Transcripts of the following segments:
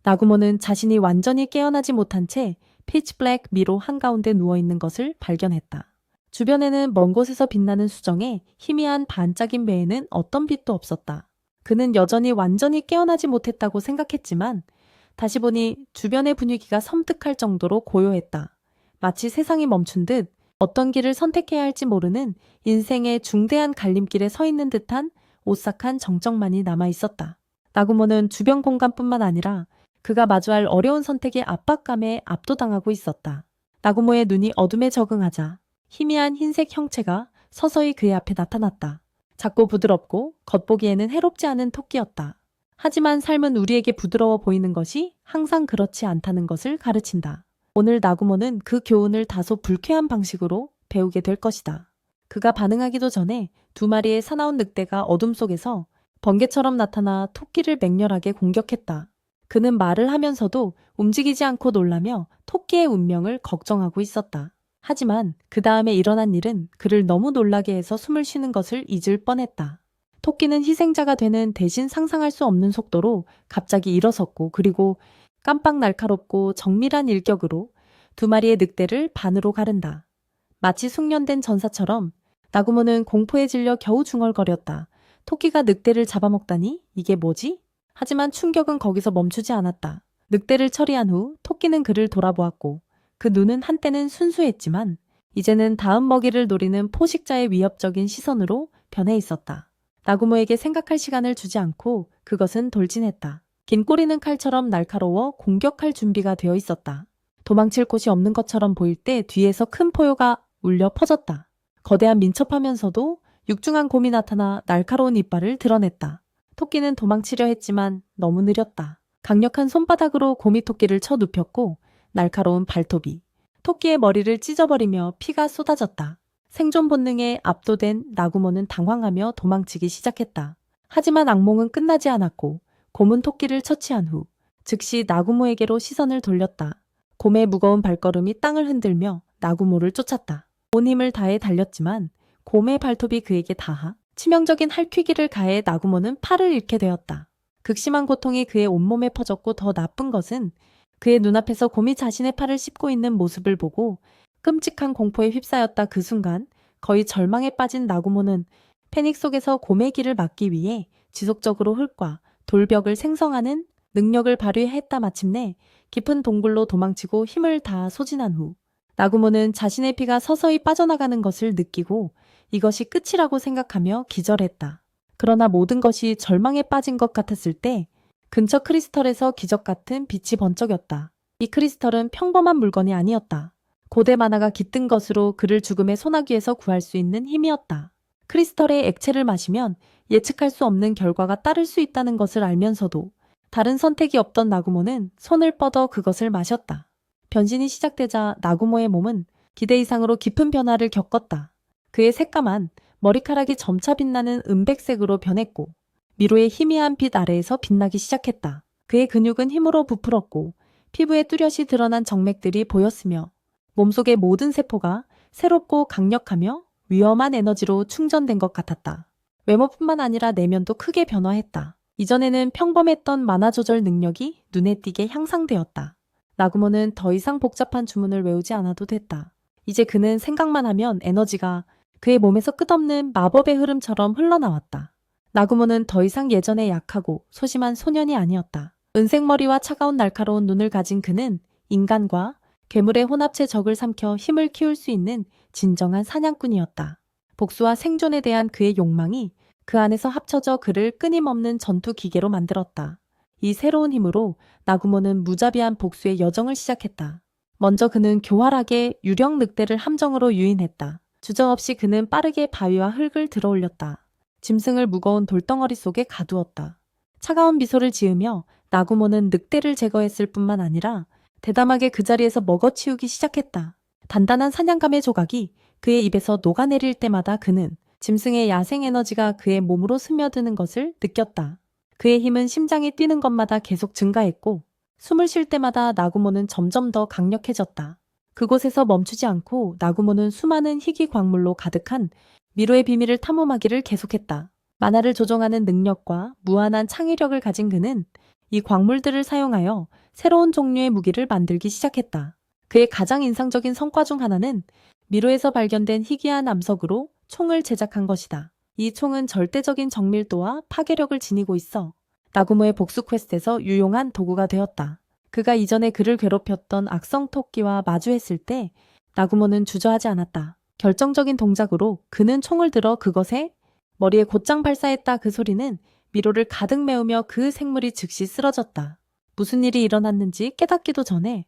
나구모는 자신이 완전히 깨어나지 못한 채 피치블랙 미로 한가운데 누워있는 것을 발견했다. 주변에는 먼 곳에서 빛나는 수정에 희미한 반짝임 외에는 어떤 빛도 없었다. 그는 여전히 완전히 깨어나지 못했다고 생각했지만 다시 보니 주변의 분위기가 섬뜩할 정도로 고요했다. 마치 세상이 멈춘 듯 어떤 길을 선택해야 할지 모르는 인생의 중대한 갈림길에 서 있는 듯한 오싹한 정적만이 남아 있었다. 나구모는 주변 공간뿐만 아니라 그가 마주할 어려운 선택의 압박감에 압도당하고 있었다. 나구모의 눈이 어둠에 적응하자 희미한 흰색 형체가 서서히 그의 앞에 나타났다. 작고 부드럽고 겉보기에는 해롭지 않은 토끼였다. 하지만 삶은 우리에게 부드러워 보이는 것이 항상 그렇지 않다는 것을 가르친다. 오늘 나구모는 그 교훈을 다소 불쾌한 방식으로 배우게 될 것이다. 그가 반응하기도 전에 두 마리의 사나운 늑대가 어둠 속에서 번개처럼 나타나 토끼를 맹렬하게 공격했다. 그는 말을 하면서도 움직이지 않고 놀라며 토끼의 운명을 걱정하고 있었다. 하지만 그 다음에 일어난 일은 그를 너무 놀라게 해서 숨을 쉬는 것을 잊을 뻔했다. 토끼는 희생자가 되는 대신 상상할 수 없는 속도로 갑자기 일어섰고 그리고 깜빡 날카롭고 정밀한 일격으로 두 마리의 늑대를 반으로 가른다. 마치 숙련된 전사처럼 나구모는 공포에 질려 겨우 중얼거렸다. 토끼가 늑대를 잡아먹다니? 이게 뭐지? 하지만 충격은 거기서 멈추지 않았다. 늑대를 처리한 후 토끼는 그를 돌아보았고 그 눈은 한때는 순수했지만 이제는 다음 먹이를 노리는 포식자의 위협적인 시선으로 변해 있었다. 나구모에게 생각할 시간을 주지 않고 그것은 돌진했다. 긴 꼬리는 칼처럼 날카로워 공격할 준비가 되어 있었다. 도망칠 곳이 없는 것처럼 보일 때 뒤에서 큰 포효가 울려 퍼졌다. 거대한 민첩하면서도 육중한 곰이 나타나 날카로운 이빨을 드러냈다. 토끼는 도망치려 했지만 너무 느렸다. 강력한 손바닥으로 곰이 토끼를 쳐 눕혔고 날카로운 발톱이 토끼의 머리를 찢어버리며 피가 쏟아졌다. 생존 본능에 압도된 나구모는 당황하며 도망치기 시작했다. 하지만 악몽은 끝나지 않았고 곰은 토끼를 처치한 후 즉시 나구모에게로 시선을 돌렸다. 곰의 무거운 발걸음이 땅을 흔들며 나구모를 쫓았다. 온 힘을 다해 달렸지만 곰의 발톱이 그에게 닿아 치명적인 할퀴기를 가해 나구모는 팔을 잃게 되었다. 극심한 고통이 그의 온몸에 퍼졌고 더 나쁜 것은 그의 눈앞에서 곰이 자신의 팔을 씹고 있는 모습을 보고 끔찍한 공포에 휩싸였다. 그 순간 거의 절망에 빠진 나구모는 패닉 속에서 곰의 길을 막기 위해 지속적으로 흙과 돌벽을 생성하는 능력을 발휘했다. 마침내 깊은 동굴로 도망치고 힘을 다 소진한 후 나구모는 자신의 피가 서서히 빠져나가는 것을 느끼고 이것이 끝이라고 생각하며 기절했다. 그러나 모든 것이 절망에 빠진 것 같았을 때 근처 크리스털에서 기적 같은 빛이 번쩍였다. 이 크리스털은 평범한 물건이 아니었다. 고대 만화가 깃든 것으로 그를 죽음의 소나기에서 구할 수 있는 힘이었다. 크리스털의 액체를 마시면 예측할 수 없는 결과가 따를 수 있다는 것을 알면서도 다른 선택이 없던 나구모는 손을 뻗어 그것을 마셨다. 변신이 시작되자 나구모의 몸은 기대 이상으로 깊은 변화를 겪었다. 그의 새까만 머리카락이 점차 빛나는 은백색으로 변했고 미로의 희미한 빛 아래에서 빛나기 시작했다. 그의 근육은 힘으로 부풀었고 피부에 뚜렷이 드러난 정맥들이 보였으며 몸속의 모든 세포가 새롭고 강력하며 위험한 에너지로 충전된 것 같았다. 외모뿐만 아니라 내면도 크게 변화했다. 이전에는 평범했던 만화 조절 능력이 눈에 띄게 향상되었다. 나구모는 더 이상 복잡한 주문을 외우지 않아도 됐다. 이제 그는 생각만 하면 에너지가 그의 몸에서 끝없는 마법의 흐름처럼 흘러나왔다. 나구모는 더 이상 예전에 약하고 소심한 소년이 아니었다. 은색머리와 차가운 날카로운 눈을 가진 그는 인간과 괴물의 혼합체 적을 삼켜 힘을 키울 수 있는 진정한 사냥꾼이었다. 복수와 생존에 대한 그의 욕망이 그 안에서 합쳐져 그를 끊임없는 전투 기계로 만들었다. 이 새로운 힘으로 나구모는 무자비한 복수의 여정을 시작했다. 먼저 그는 교활하게 유령 늑대를 함정으로 유인했다. 주저없이 그는 빠르게 바위와 흙을 들어올렸다. 짐승을 무거운 돌덩어리 속에 가두었다. 차가운 미소를 지으며 나구모는 늑대를 제거했을 뿐만 아니라 대담하게 그 자리에서 먹어치우기 시작했다. 단단한 사냥감의 조각이 그의 입에서 녹아내릴 때마다 그는 짐승의 야생 에너지가 그의 몸으로 스며드는 것을 느꼈다. 그의 힘은 심장이 뛰는 것마다 계속 증가했고 숨을 쉴 때마다 나구모는 점점 더 강력해졌다. 그곳에서 멈추지 않고 나구모는 수많은 희귀 광물로 가득한 미로의 비밀을 탐험하기를 계속했다. 만화를 조종하는 능력과 무한한 창의력을 가진 그는 이 광물들을 사용하여 새로운 종류의 무기를 만들기 시작했다. 그의 가장 인상적인 성과 중 하나는 미로에서 발견된 희귀한 암석으로 총을 제작한 것이다. 이 총은 절대적인 정밀도와 파괴력을 지니고 있어 나구모의 복수 퀘스트에서 유용한 도구가 되었다. 그가 이전에 그를 괴롭혔던 악성 토끼와 마주했을 때 나구모는 주저하지 않았다. 결정적인 동작으로 그는 총을 들어 그것에 머리에 곧장 발사했다. 그 소리는 미로를 가득 메우며 그 생물이 즉시 쓰러졌다. 무슨 일이 일어났는지 깨닫기도 전에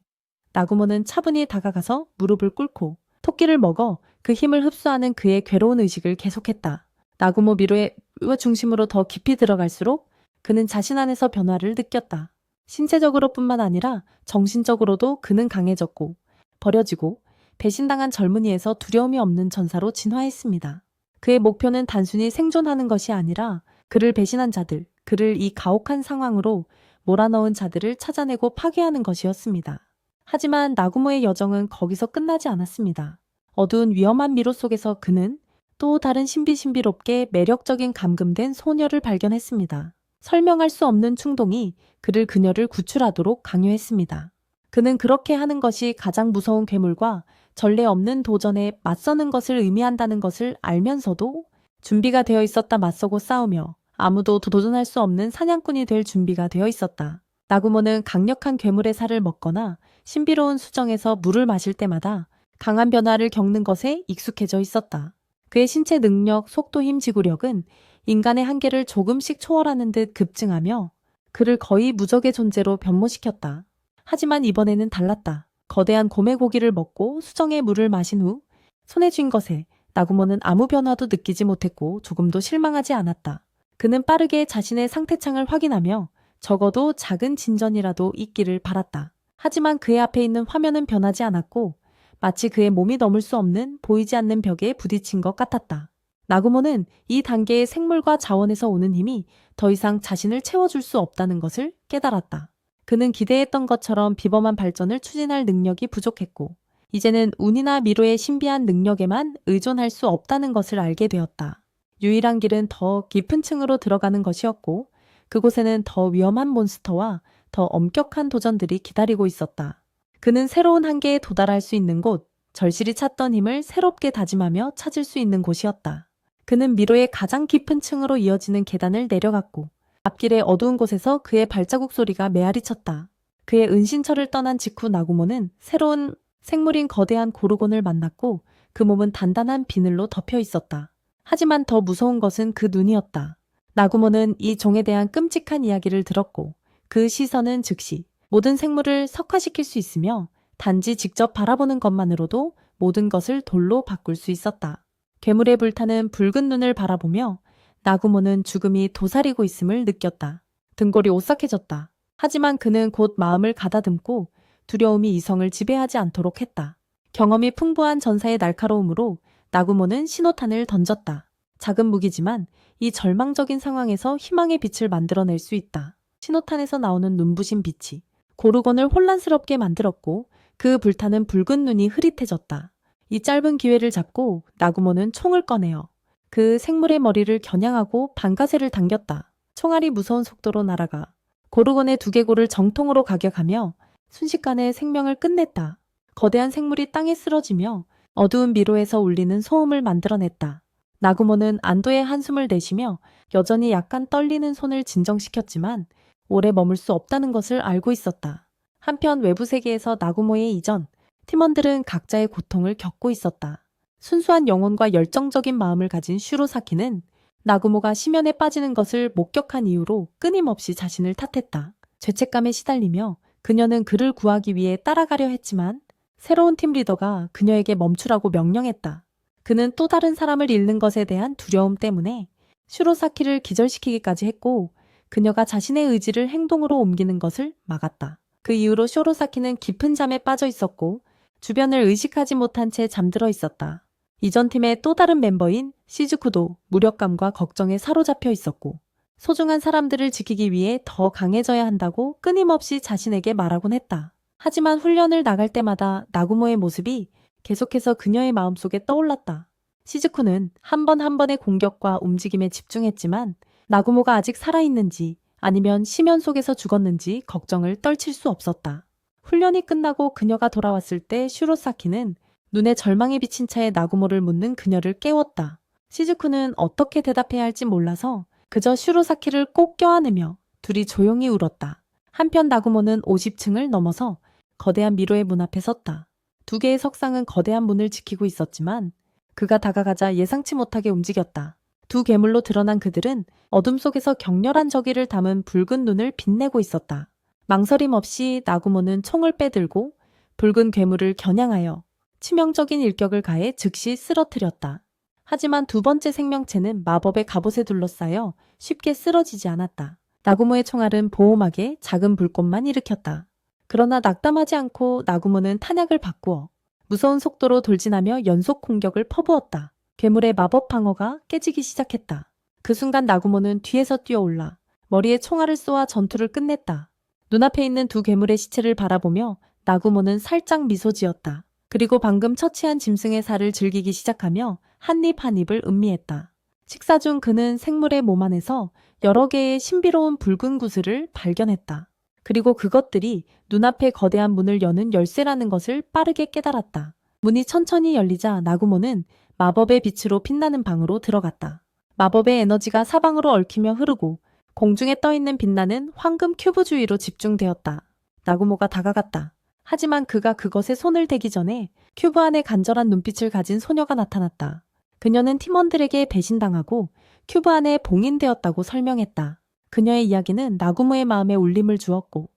나구모는 차분히 다가가서 무릎을 꿇고 토끼를 먹어 그 힘을 흡수하는 그의 괴로운 의식을 계속했다. 나구모 미로의 중심으로 더 깊이 들어갈수록 그는 자신 안에서 변화를 느꼈다. 신체적으로뿐만 아니라 정신적으로도 그는 강해졌고 버려지고 배신당한 젊은이에서 두려움이 없는 전사로 진화했습니다. 그의 목표는 단순히 생존하는 것이 아니라 그를 배신한 자들, 그를 이 가혹한 상황으로 몰아넣은 자들을 찾아내고 파괴하는 것이었습니다. 하지만 나구모의 여정은 거기서 끝나지 않았습니다. 어두운 위험한 미로 속에서 그는 또 다른 신비롭게 매력적인 감금된 소녀를 발견했습니다. 설명할 수 없는 충동이 그녀를 구출하도록 강요했습니다. 그는 그렇게 하는 것이 가장 무서운 괴물과 전례 없는 도전에 맞서는 것을 의미한다는 것을 알면서도 준비가 되어 있었다. 맞서고 싸우며 아무도 도전할 수 없는 사냥꾼이 될 준비가 되어 있었다. 나구모는 강력한 괴물의 살을 먹거나 신비로운 수정에서 물을 마실 때마다 강한 변화를 겪는 것에 익숙해져 있었다. 그의 신체 능력, 속도, 힘, 지구력은 인간의 한계를 조금씩 초월하는 듯 급증하며 그를 거의 무적의 존재로 변모시켰다. 하지만 이번에는 달랐다. 거대한 곰의 고기를 먹고 수정의 물을 마신 후 손에 쥔 것에 나구모는 아무 변화도 느끼지 못했고 조금도 실망하지 않았다. 그는 빠르게 자신의 상태창을 확인하며 적어도 작은 진전이라도 있기를 바랐다. 하지만 그의 앞에 있는 화면은 변하지 않았고 마치 그의 몸이 넘을 수 없는 보이지 않는 벽에 부딪힌 것 같았다. 나구모는 이 단계의 생물과 자원에서 오는 힘이 더 이상 자신을 채워줄 수 없다는 것을 깨달았다. 그는 기대했던 것처럼 비범한 발전을 추진할 능력이 부족했고 이제는 운이나 미로의 신비한 능력에만 의존할 수 없다는 것을 알게 되었다. 유일한 길은 더 깊은 층으로 들어가는 것이었고 그곳에는 더 위험한 몬스터와 더 엄격한 도전들이 기다리고 있었다. 그는 새로운 한계에 도달할 수 있는 곳, 절실히 찾던 힘을 새롭게 다짐하며 찾을 수 있는 곳이었다. 그는 미로의 가장 깊은 층으로 이어지는 계단을 내려갔고 앞길의 어두운 곳에서 그의 발자국 소리가 메아리 쳤다. 그의 은신처를 떠난 직후 나구모는 새로운 생물인 거대한 고르곤을 만났고 그 몸은 단단한 비늘로 덮여 있었다. 하지만 더 무서운 것은 그 눈이었다. 나구모는 이 종에 대한 끔찍한 이야기를 들었고 그 시선은 즉시 모든 생물을 석화시킬 수 있으며 단지 직접 바라보는 것만으로도 모든 것을 돌로 바꿀 수 있었다. 괴물에 불타는 붉은 눈을 바라보며 나구모는 죽음이 도사리고 있음을 느꼈다. 등골이 오싹해졌다. 하지만 그는 곧 마음을 가다듬고 두려움이 이성을 지배하지 않도록 했다. 경험이 풍부한 전사의 날카로움으로 나구모는 신호탄을 던졌다. 작은 무기지만 이 절망적인 상황에서 희망의 빛을 만들어낼 수 있다. 신호탄에서 나오는 눈부신 빛이 고르곤을 혼란스럽게 만들었고 그 불타는 붉은 눈이 흐릿해졌다. 이 짧은 기회를 잡고 나구모는 총을 꺼내어 그 생물의 머리를 겨냥하고 방가쇠를 당겼다. 총알이 무서운 속도로 날아가 고르곤의 두개골을 정통으로 가격하며 순식간에 생명을 끝냈다. 거대한 생물이 땅에 쓰러지며 어두운 미로에서 울리는 소음을 만들어냈다. 나구모는 안도의 한숨을 내쉬며 여전히 약간 떨리는 손을 진정시켰지만 오래 머물 수 없다는 것을 알고 있었다. 한편 외부 세계에서 나구모의 이전, 팀원들은 각자의 고통을 겪고 있었다. 순수한 영혼과 열정적인 마음을 가진 슈로사키는 나구모가 심연에 빠지는 것을 목격한 이후로 끊임없이 자신을 탓했다. 죄책감에 시달리며 그녀는 그를 구하기 위해 따라가려 했지만 새로운 팀 리더가 그녀에게 멈추라고 명령했다. 그는 또 다른 사람을 잃는 것에 대한 두려움 때문에 슈로사키를 기절시키기까지 했고 그녀가 자신의 의지를 행동으로 옮기는 것을 막았다. 그 이후로 슈로사키는 깊은 잠에 빠져 있었고 주변을 의식하지 못한 채 잠들어 있었다. 이전 팀의 또 다른 멤버인 시즈쿠도 무력감과 걱정에 사로잡혀 있었고 소중한 사람들을 지키기 위해 더 강해져야 한다고 끊임없이 자신에게 말하곤 했다. 하지만 훈련을 나갈 때마다 나구모의 모습이 계속해서 그녀의 마음속에 떠올랐다. 시즈쿠는 한 번 한 번의 공격과 움직임에 집중했지만 나구모가 아직 살아있는지 아니면 심연 속에서 죽었는지 걱정을 떨칠 수 없었다. 훈련이 끝나고 그녀가 돌아왔을 때 슈로사키는 눈에 절망이 비친 채 나구모를 묻는 그녀를 깨웠다. 시즈쿠는 어떻게 대답해야 할지 몰라서 그저 슈로사키를 꼭 껴안으며 둘이 조용히 울었다. 한편 나구모는 50층을 넘어서 거대한 미로의 문 앞에 섰다. 두 개의 석상은 거대한 문을 지키고 있었지만 그가 다가가자 예상치 못하게 움직였다. 두 괴물로 드러난 그들은 어둠 속에서 격렬한 저기를 담은 붉은 눈을 빛내고 있었다. 망설임 없이 나구모는 총을 빼들고 붉은 괴물을 겨냥하여 치명적인 일격을 가해 즉시 쓰러뜨렸다. 하지만 두 번째 생명체는 마법의 갑옷에 둘러싸여 쉽게 쓰러지지 않았다. 나구모의 총알은 보호막에 작은 불꽃만 일으켰다. 그러나 낙담하지 않고 나구모는 탄약을 바꾸어 무서운 속도로 돌진하며 연속 공격을 퍼부었다. 괴물의 마법 방어가 깨지기 시작했다. 그 순간 나구모는 뒤에서 뛰어올라 머리에 총알을 쏘아 전투를 끝냈다. 눈앞에 있는 두 괴물의 시체를 바라보며 나구모는 살짝 미소 지었다. 그리고 방금 처치한 짐승의 살을 즐기기 시작하며 한 입 한 입을 음미했다. 식사 중 그는 생물의 몸 안에서 여러 개의 신비로운 붉은 구슬을 발견했다. 그리고 그것들이 눈앞의 거대한 문을 여는 열쇠라는 것을 빠르게 깨달았다. 문이 천천히 열리자 나구모는 마법의 빛으로 빛나는 방으로 들어갔다. 마법의 에너지가 사방으로 얽히며 흐르고 공중에 떠있는 빛나는 황금 큐브 주위로 집중되었다. 나구모가 다가갔다. 하지만 그가 그것에 손을 대기 전에 큐브 안에 간절한 눈빛을 가진 소녀가 나타났다. 그녀는 팀원들에게 배신당하고 큐브 안에 봉인되었다고 설명했다. 그녀의 이야기는 나구모의 마음에 울림을 주었고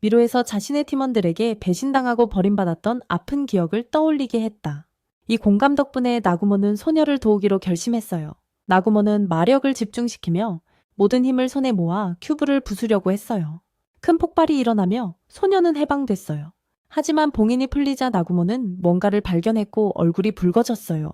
미로에서 자신의 팀원들에게 배신당하고 버림받았던 아픈 기억을 떠올리게 했다. 이 공감 덕분에 나구모는 소녀를 도우기로 결심했어요. 나구모는 마력을 집중시키며 모든 힘을 손에 모아 큐브를 부수려고 했어요. 큰 폭발이 일어나며 소녀는 해방됐어요. 하지만 봉인이 풀리자 나구모는 뭔가를 발견했고 얼굴이 붉어졌어요.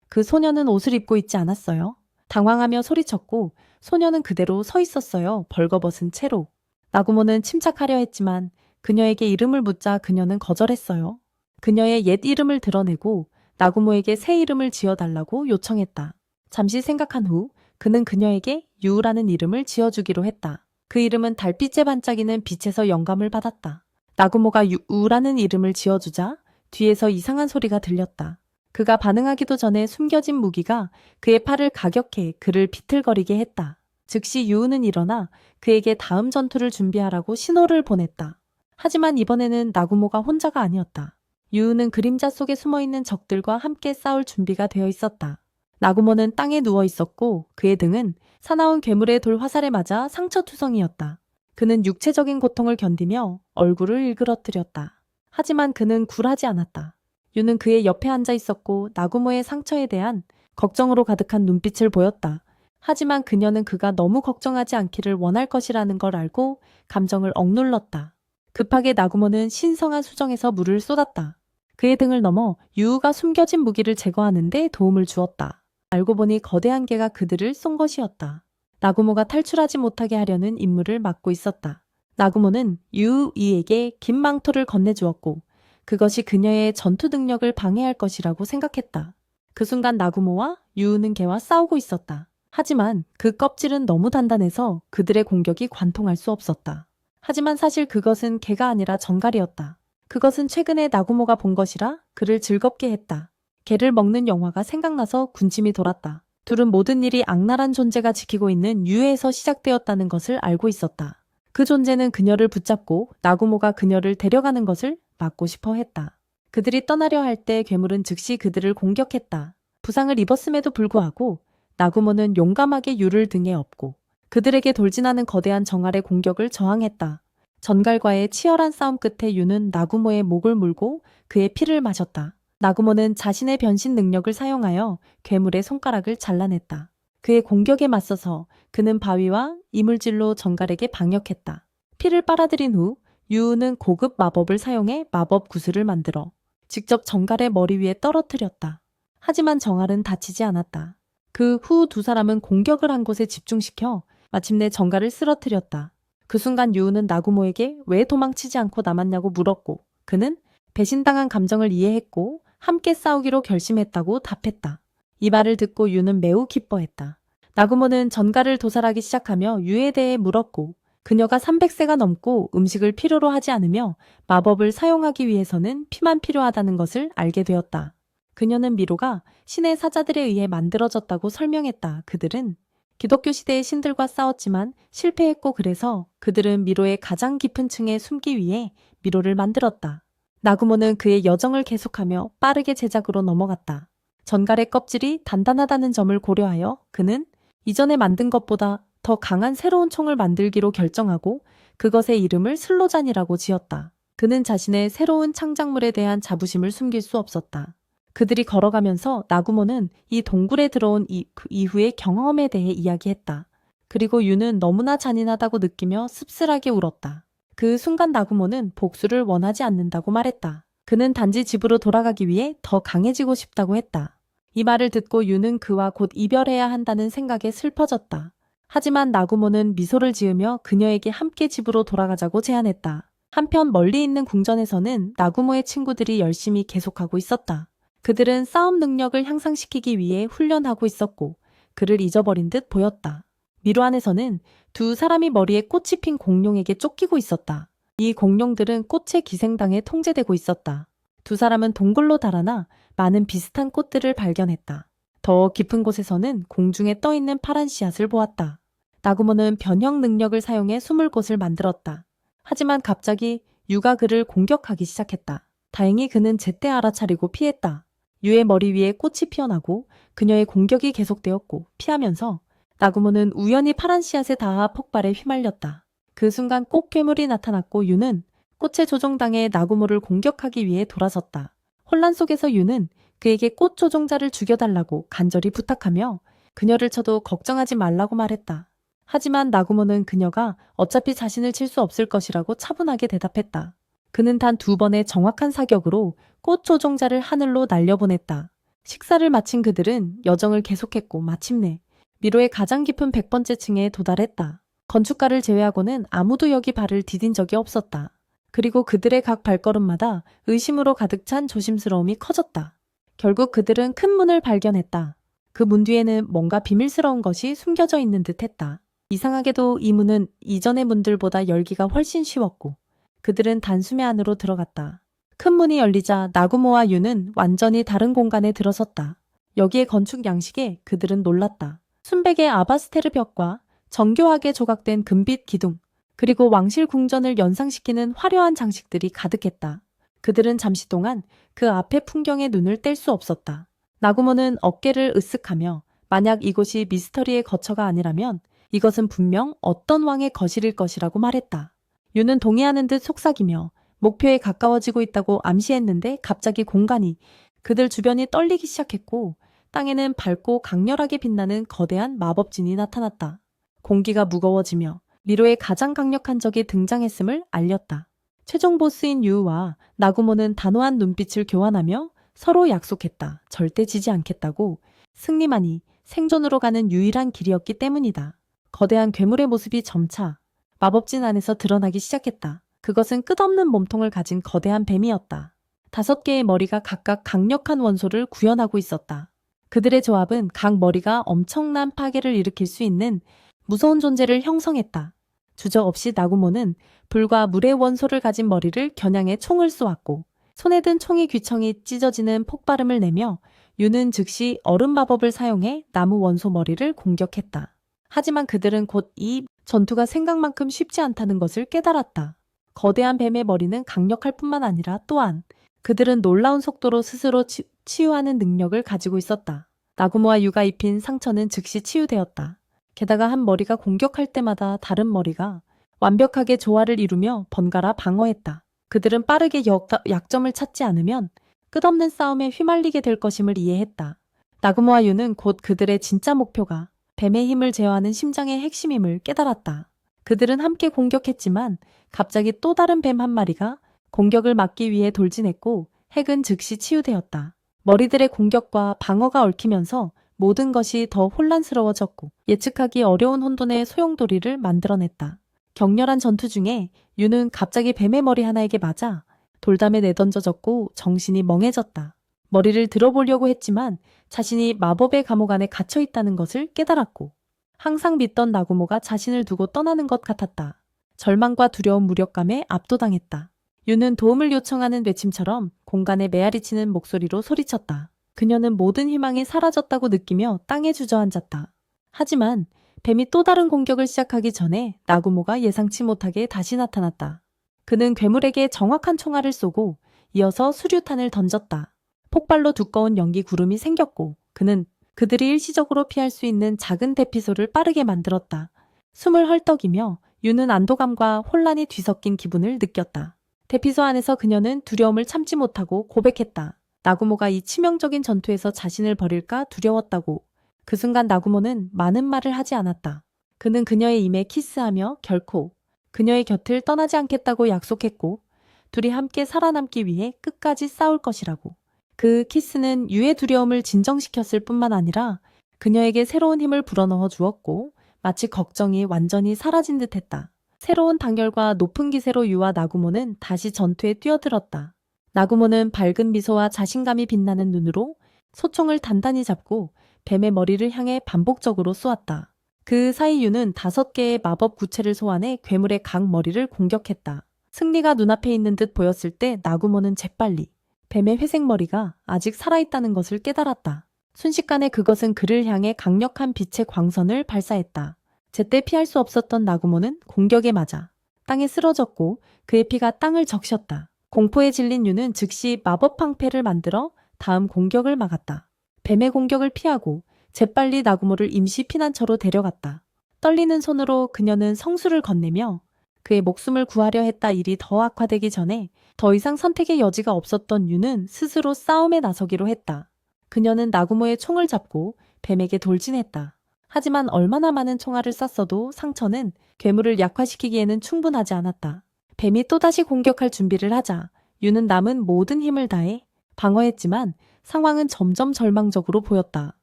그 소녀는 옷을 입고 있지 않았어요. 당황하며 소리쳤고 소녀는 그대로 서 있었어요. 벌거벗은 채로. 나구모는 침착하려 했지만 그녀에게 이름을 묻자 그녀는 거절했어요. 그녀의 옛 이름을 드러내고 나구모에게 새 이름을 지어달라고 요청했다. 잠시 생각한 후 그는 그녀에게 유우라는 이름을 지어주기로 했다. 그 이름은 달빛에 반짝이는 빛에서 영감을 받았다. 나구모가 유우라는 이름을 지어주자 뒤에서 이상한 소리가 들렸다. 그가 반응하기도 전에 숨겨진 무기가 그의 팔을 가격해 그를 비틀거리게 했다. 즉시 유우는 일어나 그에게 다음 전투를 준비하라고 신호를 보냈다. 하지만 이번에는 나구모가 혼자가 아니었다. 유우는 그림자 속에 숨어있는 적들과 함께 싸울 준비가 되어 있었다. 나구모는 땅에 누워 있었고 그의 등은 사나운 괴물의 돌 화살에 맞아 상처투성이었다. 그는 육체적인 고통을 견디며 얼굴을 일그러뜨렸다. 하지만 그는 굴하지 않았다. 유는 그의 옆에 앉아 있었고 나구모의 상처에 대한 걱정으로 가득한 눈빛을 보였다. 하지만 그녀는 그가 너무 걱정하지 않기를 원할 것이라는 걸 알고 감정을 억눌렀다. 급하게 나구모는 신성한 수정에서 물을 쏟았다. 그의 등을 넘어 유우가 숨겨진 무기를 제거하는 데 도움을 주었다. 알고 보니 거대한 개가 그들을 쏜 것이었다. 나구모가 탈출하지 못하게 하려는 임무를 맡고 있었다. 나구모는 유우이에게 긴 망토를 건네주었고 그것이 그녀의 전투 능력을 방해할 것이라고 생각했다. 그 순간 나구모와 유우는 개와 싸우고 있었다. 하지만 그 껍질은 너무 단단해서 그들의 공격이 관통할 수 없었다. 하지만 사실 그것은 개가 아니라 정갈이었다. 그것은 최근에 나구모가 본 것이라 그를 즐겁게 했다. 개를 먹는 영화가 생각나서 군침이 돌았다. 둘은 모든 일이 악랄한 존재가 지키고 있는 유해에서 시작되었다는 것을 알고 있었다. 그 존재는 그녀를 붙잡고 나구모가 그녀를 데려가는 것을 막고 싶어 했다. 그들이 떠나려 할 때 괴물은 즉시 그들을 공격했다. 부상을 입었음에도 불구하고 나구모는 용감하게 유를 등에 업고 그들에게 돌진하는 거대한 정알의 공격을 저항했다. 전갈과의 치열한 싸움 끝에 유는 나구모의 목을 물고 그의 피를 마셨다. 나구모는 자신의 변신 능력을 사용하여 괴물의 손가락을 잘라냈다. 그의 공격에 맞서서 그는 바위와 이물질로 전갈에게 방역했다. 피를 빨아들인 후 유우는 고급 마법을 사용해 마법 구슬을 만들어 직접 정갈의 머리 위에 떨어뜨렸다. 하지만 정갈은 다치지 않았다. 그 후 두 사람은 공격을 한 곳에 집중시켜 마침내 정갈을 쓰러뜨렸다. 그 순간 유우는 나구모에게 왜 도망치지 않고 남았냐고 물었고 그는 배신당한 감정을 이해했고 함께 싸우기로 결심했다고 답했다. 이 말을 듣고 유는 매우 기뻐했다. 나구모는 전갈을 도살하기 시작하며 유에 대해 물었고 그녀가 300세가 넘고 음식을 필요로 하지 않으며 마법을 사용하기 위해서는 피만 필요하다는 것을 알게 되었다. 그녀는 미로가 신의 사자들에 의해 만들어졌다고 설명했다. 그들은 기독교 시대의 신들과 싸웠지만 실패했고 그래서 그들은 미로의 가장 깊은 층에 숨기 위해 미로를 만들었다. 나구모는 그의 여정을 계속하며 빠르게 제작으로 넘어갔다. 전갈의 껍질이 단단하다는 점을 고려하여 그는 이전에 만든 것보다 더 강한 새로운 총을 만들기로 결정하고 그것의 이름을 슬로잔이라고 지었다. 그는 자신의 새로운 창작물에 대한 자부심을 숨길 수 없었다. 그들이 걸어가면서 나구모는 이 동굴에 들어온 그 이후의 경험에 대해 이야기했다. 그리고 유는 너무나 잔인하다고 느끼며 씁쓸하게 울었다. 그 순간 나구모는 복수를 원하지 않는다고 말했다. 그는 단지 집으로 돌아가기 위해 더 강해지고 싶다고 했다. 이 말을 듣고 유는 그와 곧 이별해야 한다는 생각에 슬퍼졌다. 하지만 나구모는 미소를 지으며 그녀에게 함께 집으로 돌아가자고 제안했다. 한편 멀리 있는 궁전에서는 나구모의 친구들이 열심히 계속하고 있었다. 그들은 싸움 능력을 향상시키기 위해 훈련하고 있었고 그를 잊어버린 듯 보였다. 미로 안에서는 두 사람이 머리에 꽃이 핀 공룡에게 쫓기고 있었다. 이 공룡들은 꽃의 기생당에 통제되고 있었다. 두 사람은 동굴로 달아나 많은 비슷한 꽃들을 발견했다. 더 깊은 곳에서는 공중에 떠있는 파란 씨앗을 보았다. 나구모는 변형 능력을 사용해 숨을 곳을 만들었다. 하지만 갑자기 유가 그를 공격하기 시작했다. 다행히 그는 제때 알아차리고 피했다. 유의 머리 위에 꽃이 피어나고 그녀의 공격이 계속되었고 피하면서 나구모는 우연히 파란 씨앗에 닿아 폭발에 휘말렸다. 그 순간 꽃괴물이 나타났고 유는 꽃에 조종당해 나구모를 공격하기 위해 돌아섰다. 혼란 속에서 유는 그에게 꽃 조종자를 죽여달라고 간절히 부탁하며 그녀를 쳐도 걱정하지 말라고 말했다. 하지만 나구모는 그녀가 어차피 자신을 칠 수 없을 것이라고 차분하게 대답했다. 그는 단 2번의 정확한 사격으로 꽃 조종자를 하늘로 날려보냈다. 식사를 마친 그들은 여정을 계속했고 마침내 미로의 가장 깊은 100번째 층에 도달했다. 건축가를 제외하고는 아무도 여기 발을 디딘 적이 없었다. 그리고 그들의 각 발걸음마다 의심으로 가득 찬 조심스러움이 커졌다. 결국 그들은 큰 문을 발견했다. 그 문 뒤에는 뭔가 비밀스러운 것이 숨겨져 있는 듯했다. 이상하게도 이 문은 이전의 문들보다 열기가 훨씬 쉬웠고 그들은 단숨에 안으로 들어갔다. 큰 문이 열리자 나구모와 유는 완전히 다른 공간에 들어섰다. 여기의 건축 양식에 그들은 놀랐다. 순백의 아바스테르 벽과 정교하게 조각된 금빛 기둥, 그리고 왕실 궁전을 연상시키는 화려한 장식들이 가득했다. 그들은 잠시 동안 그 앞의 풍경에 눈을 뗄 수 없었다. 나구모는 어깨를 으쓱하며 만약 이곳이 미스터리의 거처가 아니라면 이것은 분명 어떤 왕의 거실일 것이라고 말했다. 유는 동의하는 듯 속삭이며 목표에 가까워지고 있다고 암시했는데 갑자기 공간이 그들 주변이 떨리기 시작했고 땅에는 밝고 강렬하게 빛나는 거대한 마법진이 나타났다. 공기가 무거워지며 미로의 가장 강력한 적이 등장했음을 알렸다. 최종 보스인 유와 나구모는 단호한 눈빛을 교환하며 서로 약속했다. 절대 지지 않겠다고. 승리만이 생존으로 가는 유일한 길이었기 때문이다. 거대한 괴물의 모습이 점차 마법진 안에서 드러나기 시작했다. 그것은 끝없는 몸통을 가진 거대한 뱀이었다. 5개의 머리가 각각 강력한 원소를 구현하고 있었다. 그들의 조합은 각 머리가 엄청난 파괴를 일으킬 수 있는 무서운 존재를 형성했다. 주저없이 나구모는 불과 물의 원소를 가진 머리를 겨냥해 총을 쏘았고 손에 든 총의 귀청이 찢어지는 폭발음을 내며 유는 즉시 얼음 마법을 사용해 나무 원소 머리를 공격했다. 하지만 그들은 곧 이 전투가 생각만큼 쉽지 않다는 것을 깨달았다. 거대한 뱀의 머리는 강력할 뿐만 아니라 또한 그들은 놀라운 속도로 스스로 치유하는 능력을 가지고 있었다. 나구모와 유가 입힌 상처는 즉시 치유되었다. 게다가 한 머리가 공격할 때마다 다른 머리가 완벽하게 조화를 이루며 번갈아 방어했다. 그들은 빠르게 약점을 찾지 않으면 끝없는 싸움에 휘말리게 될 것임을 이해했다. 나구모와 유는 곧 그들의 진짜 목표가 뱀의 힘을 제어하는 심장의 핵심임을 깨달았다. 그들은 함께 공격했지만 갑자기 또 다른 뱀 한 마리가 공격을 막기 위해 돌진했고 핵은 즉시 치유되었다. 머리들의 공격과 방어가 얽히면서 모든 것이 더 혼란스러워졌고 예측하기 어려운 혼돈의 소용돌이를 만들어냈다. 격렬한 전투 중에 유는 갑자기 뱀의 머리 하나에게 맞아 돌담에 내던져졌고 정신이 멍해졌다. 머리를 들어보려고 했지만 자신이 마법의 감옥 안에 갇혀 있다는 것을 깨달았고 항상 믿던 나구모가 자신을 두고 떠나는 것 같았다. 절망과 두려운 무력감에 압도당했다. 유는 도움을 요청하는 외침처럼 공간에 메아리치는 목소리로 소리쳤다. 그녀는 모든 희망이 사라졌다고 느끼며 땅에 주저앉았다. 하지만 뱀이 또 다른 공격을 시작하기 전에 나구모가 예상치 못하게 다시 나타났다. 그는 괴물에게 정확한 총알을 쏘고 이어서 수류탄을 던졌다. 폭발로 두꺼운 연기 구름이 생겼고 그는 그들이 일시적으로 피할 수 있는 작은 대피소를 빠르게 만들었다. 숨을 헐떡이며 유는 안도감과 혼란이 뒤섞인 기분을 느꼈다. 대피소 안에서 그녀는 두려움을 참지 못하고 고백했다. 나구모가 이 치명적인 전투에서 자신을 버릴까 두려웠다고. 그 순간 나구모는 많은 말을 하지 않았다. 그는 그녀의 입에 키스하며 결코 그녀의 곁을 떠나지 않겠다고 약속했고 둘이 함께 살아남기 위해 끝까지 싸울 것이라고. 그 키스는 유의 두려움을 진정시켰을 뿐만 아니라 그녀에게 새로운 힘을 불어넣어 주었고 마치 걱정이 완전히 사라진 듯했다. 새로운 단결과 높은 기세로 유와 나구모는 다시 전투에 뛰어들었다. 나구모는 밝은 미소와 자신감이 빛나는 눈으로 소총을 단단히 잡고 뱀의 머리를 향해 반복적으로 쏘았다. 그 사이 유는 5개의 마법 구체를 소환해 괴물의 각 머리를 공격했다. 승리가 눈앞에 있는 듯 보였을 때 나구모는 재빨리 뱀의 회색 머리가 아직 살아있다는 것을 깨달았다. 순식간에 그것은 그를 향해 강력한 빛의 광선을 발사했다. 제때 피할 수 없었던 나구모는 공격에 맞아 땅에 쓰러졌고 그의 피가 땅을 적셨다. 공포에 질린 유는 즉시 마법 방패를 만들어 다음 공격을 막았다. 뱀의 공격을 피하고 재빨리 나구모를 임시 피난처로 데려갔다. 떨리는 손으로 그녀는 성수를 건네며 그의 목숨을 구하려 했다. 일이 더 악화되기 전에 더 이상 선택의 여지가 없었던 유는 스스로 싸움에 나서기로 했다. 그녀는 나구모의 총을 잡고 뱀에게 돌진했다. 하지만 얼마나 많은 총알을 쐈어도 상처는 괴물을 약화시키기에는 충분하지 않았다. 뱀이 또다시 공격할 준비를 하자 유는 남은 모든 힘을 다해 방어했지만 상황은 점점 절망적으로 보였다.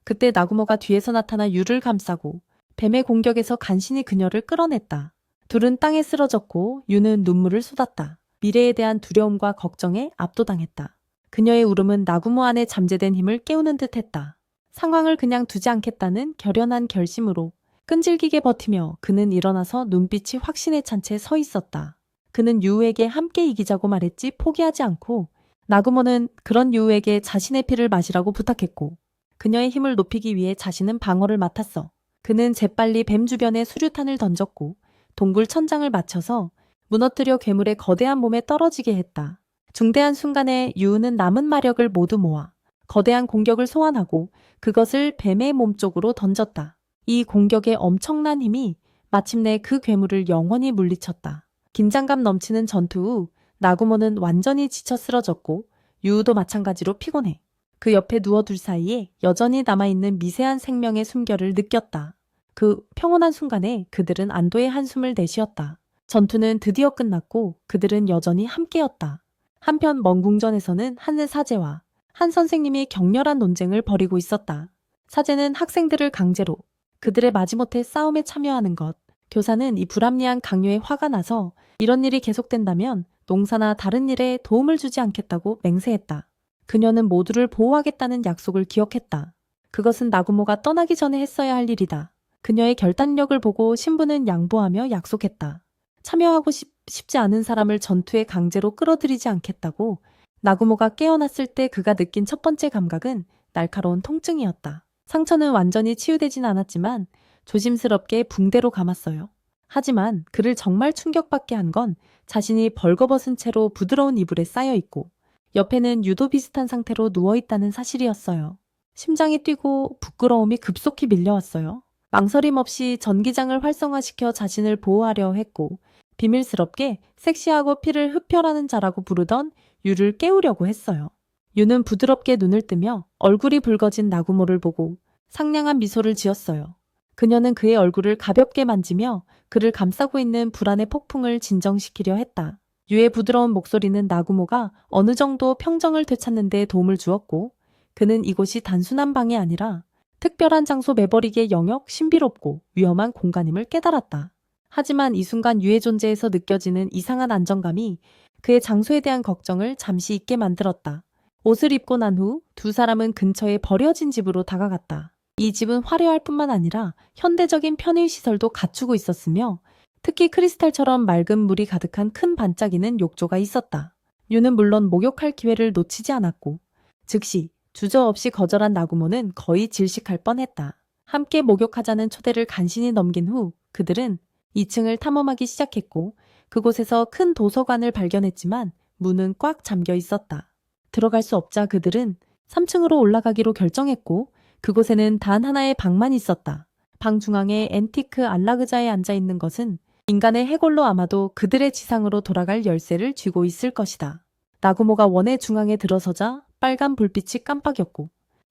그때 나구모가 뒤에서 나타나 유를 감싸고 뱀의 공격에서 간신히 그녀를 끌어냈다. 둘은 땅에 쓰러졌고 유는 눈물을 쏟았다. 미래에 대한 두려움과 걱정에 압도당했다. 그녀의 울음은 나구모 안에 잠재된 힘을 깨우는 듯했다. 상황을 그냥 두지 않겠다는 결연한 결심으로 끈질기게 버티며 그는 일어나서 눈빛이 확신에 찬 채 서 있었다. 그는 유우에게 함께 이기자고 말했지 포기하지 않고 나구모는 그런 유우에게 자신의 피를 마시라고 부탁했고 그녀의 힘을 높이기 위해 자신은 방어를 맡았어. 그는 재빨리 뱀 주변에 수류탄을 던졌고 동굴 천장을 맞춰서 무너뜨려 괴물의 거대한 몸에 떨어지게 했다. 중대한 순간에 유우는 남은 마력을 모두 모아 거대한 공격을 소환하고 그것을 뱀의 몸 쪽으로 던졌다. 이 공격의 엄청난 힘이 마침내 그 괴물을 영원히 물리쳤다. 긴장감 넘치는 전투 후 나구모는 완전히 지쳐 쓰러졌고 유우도 마찬가지로 피곤해. 그 옆에 누워둘 사이에 여전히 남아있는 미세한 생명의 숨결을 느꼈다. 그 평온한 순간에 그들은 안도의 한숨을 내쉬었다. 전투는 드디어 끝났고 그들은 여전히 함께였다. 한편 먼 궁전에서는 한 사제와 한 선생님이 격렬한 논쟁을 벌이고 있었다. 사제는 학생들을 강제로 그들의 마지못해 싸움에 참여하는 것, 교사는 이 불합리한 강요에 화가 나서 이런 일이 계속된다면 농사나 다른 일에 도움을 주지 않겠다고 맹세했다. 그녀는 모두를 보호하겠다는 약속을 기억했다. 그것은 나구모가 떠나기 전에 했어야 할 일이다. 그녀의 결단력을 보고 신부는 양보하며 약속했다. 참여하고 싶지 않은 사람을 전투에 강제로 끌어들이지 않겠다고. 나구모가 깨어났을 때 그가 느낀 첫 번째 감각은 날카로운 통증이었다. 상처는 완전히 치유되진 않았지만 조심스럽게 붕대로 감았어요. 하지만 그를 정말 충격받게 한 건 자신이 벌거벗은 채로 부드러운 이불에 쌓여있고 옆에는 유도 비슷한 상태로 누워있다는 사실이었어요. 심장이 뛰고 부끄러움이 급속히 밀려왔어요. 망설임 없이 전기장을 활성화시켜 자신을 보호하려 했고 비밀스럽게 섹시하고 피를 흡혈하는 자라고 부르던 유를 깨우려고 했어요. 유는 부드럽게 눈을 뜨며 얼굴이 붉어진 나구모를 보고 상냥한 미소를 지었어요. 그녀는 그의 얼굴을 가볍게 만지며 그를 감싸고 있는 불안의 폭풍을 진정시키려 했다. 유의 부드러운 목소리는 나구모가 어느 정도 평정을 되찾는 데 도움을 주었고 그는 이곳이 단순한 방이 아니라 특별한 장소 매버릭의 영역, 신비롭고 위험한 공간임을 깨달았다. 하지만 이 순간 유의 존재에서 느껴지는 이상한 안정감이 그의 장소에 대한 걱정을 잠시 잊게 만들었다. 옷을 입고 난 후 두 사람은 근처의 버려진 집으로 다가갔다. 이 집은 화려할 뿐만 아니라 현대적인 편의시설도 갖추고 있었으며 특히 크리스탈처럼 맑은 물이 가득한 큰 반짝이는 욕조가 있었다. 유는 물론 목욕할 기회를 놓치지 않았고 즉시 주저없이 거절한 나구모는 거의 질식할 뻔했다. 함께 목욕하자는 초대를 간신히 넘긴 후 그들은 2층을 탐험하기 시작했고 그곳에서 큰 도서관을 발견했지만 문은 꽉 잠겨 있었다. 들어갈 수 없자 그들은 3층으로 올라가기로 결정했고 그곳에는 단 하나의 방만 있었다. 방 중앙에 앤티크 안락의자에 앉아 있는 것은 인간의 해골로 아마도 그들의 지상으로 돌아갈 열쇠를 쥐고 있을 것이다. 나구모가 원의 중앙에 들어서자 빨간 불빛이 깜빡였고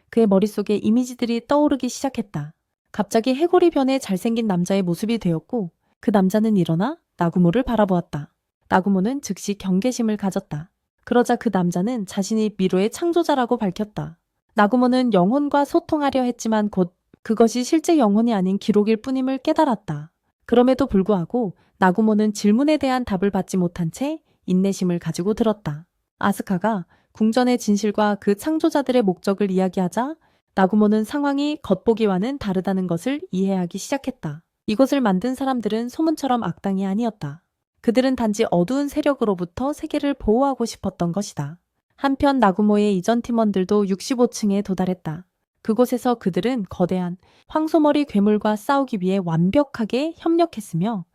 그의 머릿속에 이미지들이 떠오르기 시작했다. 갑자기 해골이 변해 잘생긴 남자의 모습이 되었고 그 남자는 일어나 나구모를 바라보았다. 나구모는 즉시 경계심을 가졌다. 그러자 그 남자는 자신이 미로의 창조자라고 밝혔다. 나구모는 영혼과 소통하려 했지만 곧 그것이 실제 영혼이 아닌 기록일 뿐임을 깨달았다. 그럼에도 불구하고 나구모는 질문에 대한 답을 받지 못한 채 인내심을 가지고 들었다. 아스카가 궁전의 진실과 그 창조자들의 목적을 이야기하자 나구모는 상황이 겉보기와는 다르다는 것을 이해하기 시작했다. 이것을 만든 사람들은 소문처럼 악당이 아니었다. 그들은 단지 어두운 세력으로부터 세계를 보호하고 싶었던 것이다. 한편 나구모의 이전 팀원들도 65층에 도달했다. 그곳에서 그들은 거대한 황소머리 괴물과 싸우기 위해 완벽하게 협력했으며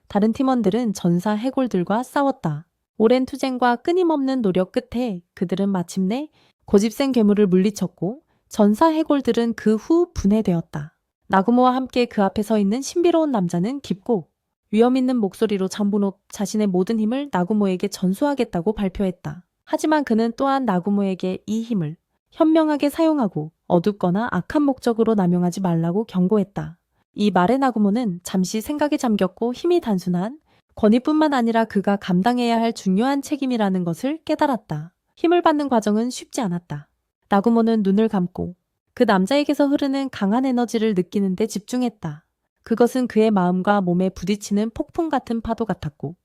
다른 팀원들은 전사 해골들과 싸웠다. 오랜 투쟁과 끊임없는 노력 끝에 그들은 마침내 고집센 괴물을 물리쳤고 전사 해골들은 그 후 분해되었다. 나구모와 함께 그 앞에 서 있는 신비로운 남자는 깊고 위험 있는 목소리로 전부 자신의 모든 힘을 나구모에게 전수하겠다고 발표했다. 하지만 그는 또한 나구모에게 이 힘을 현명하게 사용하고 어둡거나 악한 목적으로 남용하지 말라고 경고했다. 이 말에 나구모는 잠시 생각에 잠겼고 힘이 단순한 권위뿐만 아니라 그가 감당해야 할 중요한 책임이라는 것을 깨달았다. 힘을 받는 과정은 쉽지 않았다. 나구모는 눈을 감고 그 남자에게서 흐르는 강한 에너지를 느끼는 데 집중했다. 그것은 그의 마음과 몸에 부딪히는 폭풍 같은 파도 같았고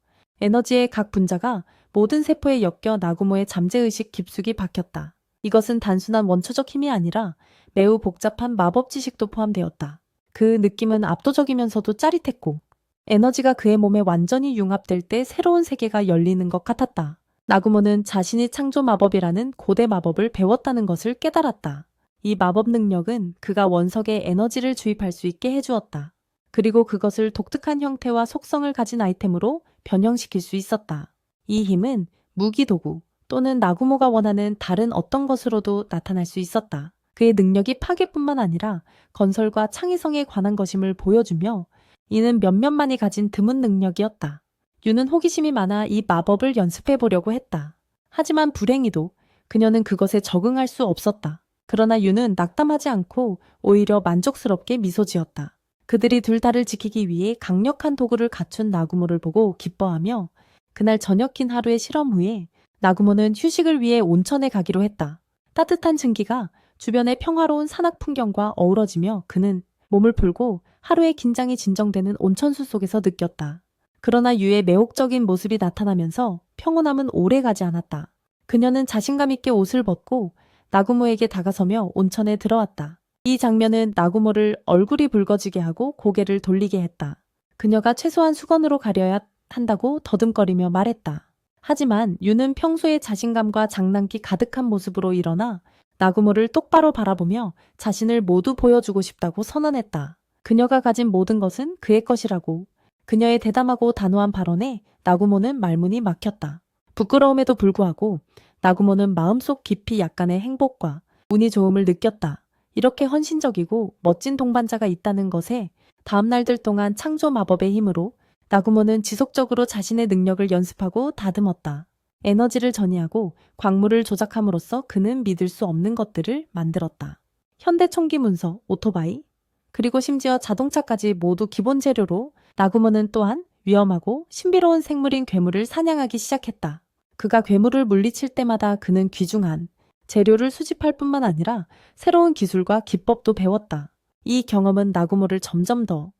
에너지의 각 분자가 모든 세포에 엮여 나구모의 잠재의식 깊숙이 박혔다. 이것은 단순한 원초적 힘이 아니라 매우 복잡한 마법 지식도 포함되었다. 그 느낌은 압도적이면서도 짜릿했고 에너지가 그의 몸에 완전히 융합될 때 새로운 세계가 열리는 것 같았다. 나구모는 자신이 창조 마법이라는 고대 마법을 배웠다는 것을 깨달았다. 이 마법 능력은 그가 원석에 에너지를 주입할 수 있게 해주었다. 그리고 그것을 독특한 형태와 속성을 가진 아이템으로 변형시킬 수 있었다. 이 힘은 무기 도구 또는 나구모가 원하는 다른 어떤 것으로도 나타날 수 있었다. 그의 능력이 파괴뿐만 아니라 건설과 창의성에 관한 것임을 보여주며 이는 몇몇만이 가진 드문 능력이었다. 유는 호기심이 많아 이 마법을 연습해 보려고 했다. 하지만 불행히도 그녀는 그것에 적응할 수 없었다. 그러나 유는 낙담하지 않고 오히려 만족스럽게 미소 지었다. 그들이 둘 다를 지키기 위해 강력한 도구를 갖춘 나구모를 보고 기뻐하며 그날 저녁 긴 하루의 실험 후에 나구모는 휴식을 위해 온천에 가기로 했다. 따뜻한 증기가 주변의 평화로운 산악 풍경과 어우러지며 그는 몸을 풀고 하루의 긴장이 진정되는 온천수 속에서 느꼈다. 그러나 유의 매혹적인 모습이 나타나면서 평온함은 오래 가지 않았다. 그녀는 자신감 있게 옷을 벗고 나구모에게 다가서며 온천에 들어왔다. 이 장면은 나구모를 얼굴이 붉어지게 하고 고개를 돌리게 했다. 그녀가 최소한 수건으로 가려야 한다고 더듬거리며 말했다. 하지만 유는 평소의 자신감과 장난기 가득한 모습으로 일어나 나구모를 똑바로 바라보며 자신을 모두 보여주고 싶다고 선언했다. 그녀가 가진 모든 것은 그의 것이라고. 그녀의 대담하고 단호한 발언에 나구모는 말문이 막혔다. 부끄러움에도 불구하고 나구모는 마음속 깊이 약간의 행복과 운이 좋음을 느꼈다. 이렇게 헌신적이고 멋진 동반자가 있다는 것에 다음 날들 동안 창조 마법의 힘으로 나구모는 지속적으로 자신의 능력을 연습하고 다듬었다. 에너지를 전이하고 광물을 조작함으로써 그는 믿을 수 없는 것들을 만들었다. 현대 총기 문서, 오토바이, 그리고 심지어 자동차까지 모두 기본 재료로 나구모는 또한 위험하고 신비로운 생물인 괴물을 사냥하기 시작했다. 그가 괴물을 물리칠 때마다 그는 귀중한 재료를 수집할 뿐만 아니라 새로운 기술과 기법도 배웠다. 이 경험은 나구모를 점점 더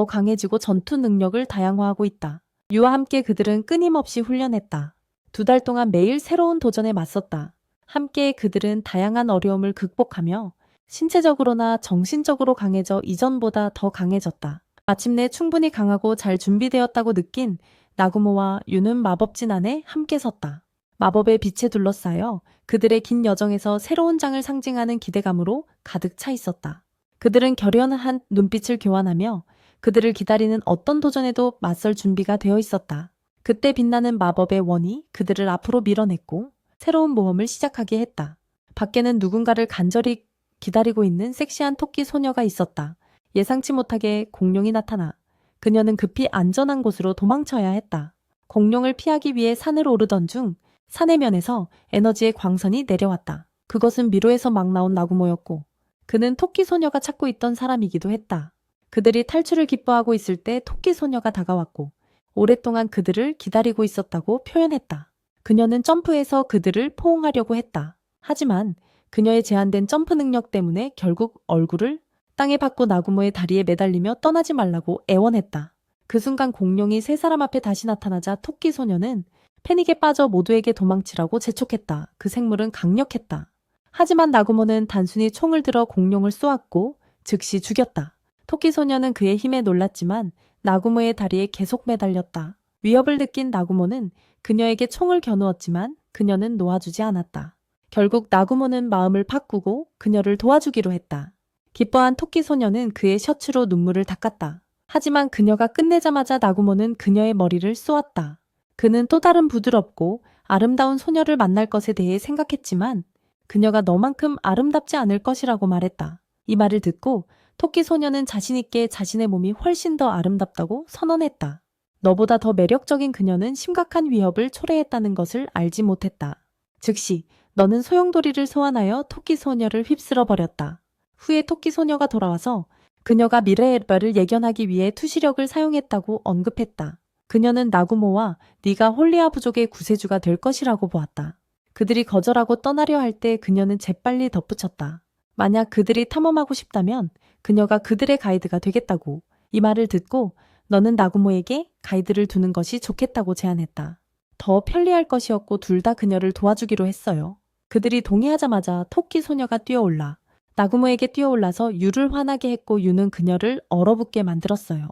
강해지고 전투 능력을 다양화하고 있다. 유와 함께 그들은 끊임없이 훈련했다. 2달 동안 매일 새로운 도전에 맞섰다. 함께 그들은 다양한 어려움을 극복하며 신체적으로나 정신적으로 강해져 이전보다 더 강해졌다. 마침내 충분히 강하고 잘 준비되었다고 느낀 나구모와 유는 마법진 안에 함께 섰다. 마법의 빛에 둘러싸여 그들의 긴 여정에서 새로운 장을 상징하는 기대감으로 가득 차 있었다. 그들은 결연한 눈빛을 교환하며 그들을 기다리는 어떤 도전에도 맞설 준비가 되어 있었다. 그때 빛나는 마법의 원이 그들을 앞으로 밀어냈고 새로운 모험을 시작하게 했다. 밖에는 누군가를 간절히 기다리고 있는 섹시한 토끼 소녀가 있었다. 예상치 못하게 공룡이 나타나 그녀는 급히 안전한 곳으로 도망쳐야 했다. 공룡을 피하기 위해 산을 오르던 중 산의 면에서 에너지의 광선이 내려왔다. 그것은 미로에서 막 나온 나구모였고 그는 토끼 소녀가 찾고 있던 사람이기도 했다. 그들이 탈출을 기뻐하고 있을 때 토끼 소녀가 다가왔고 오랫동안 그들을 기다리고 있었다고 표현했다. 그녀는 점프해서 그들을 포옹하려고 했다. 하지만 그녀의 제한된 점프 능력 때문에 결국 얼굴을 땅에 박고 나구모의 다리에 매달리며 떠나지 말라고 애원했다. 그 순간 공룡이 세 사람 앞에 다시 나타나자 토끼 소녀는 패닉에 빠져 모두에게 도망치라고 재촉했다. 그 생물은 강력했다. 하지만 나구모는 단순히 총을 들어 공룡을 쏘았고 즉시 죽였다. 토끼 소녀는 그의 힘에 놀랐지만 나구모의 다리에 계속 매달렸다. 위협을 느낀 나구모는 그녀에게 총을 겨누었지만 그녀는 놓아주지 않았다. 결국 나구모는 마음을 바꾸고 그녀를 도와주기로 했다. 기뻐한 토끼 소녀는 그의 셔츠로 눈물을 닦았다. 하지만 그녀가 끝내자마자 나구모는 그녀의 머리를 쏘았다. 그는 또 다른 부드럽고 아름다운 소녀를 만날 것에 대해 생각했지만 그녀가 너만큼 아름답지 않을 것이라고 말했다. 이 말을 듣고 토끼 소녀는 자신있게 자신의 몸이 훨씬 더 아름답다고 선언했다. 너보다 더 매력적인 그녀는 심각한 위협을 초래했다는 것을 알지 못했다. 즉시 너는 소용돌이를 소환하여 토끼 소녀를 휩쓸어 버렸다. 후에 토끼 소녀가 돌아와서 그녀가 미래의 바를 예견하기 위해 투시력을 사용했다고 언급했다. 그녀는 나구모와 네가 홀리아 부족의 구세주가 될 것이라고 보았다. 그들이 거절하고 떠나려 할 때 그녀는 재빨리 덧붙였다. 만약 그들이 탐험하고 싶다면 그녀가 그들의 가이드가 되겠다고. 이 말을 듣고 너는 나구모에게 가이드를 두는 것이 좋겠다고 제안했다. 더 편리할 것이었고 둘 다 그녀를 도와주기로 했어요. 그들이 동의하자마자 토끼 소녀가 뛰어올라 나구모에게 뛰어올라서 유를 화나게 했고 유는 그녀를 얼어붙게 만들었어요.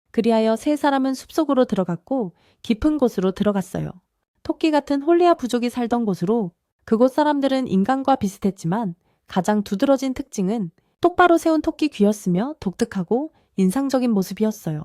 그리하여 세 사람은 숲속으로 들어갔고 깊은 곳으로 들어갔어요. 토끼 같은 홀리아 부족이 살던 곳으로 그곳 사람들은 인간과 비슷했지만 가장 두드러진 특징은 똑바로 세운 토끼 귀였으며 독특하고 인상적인 모습이었어요.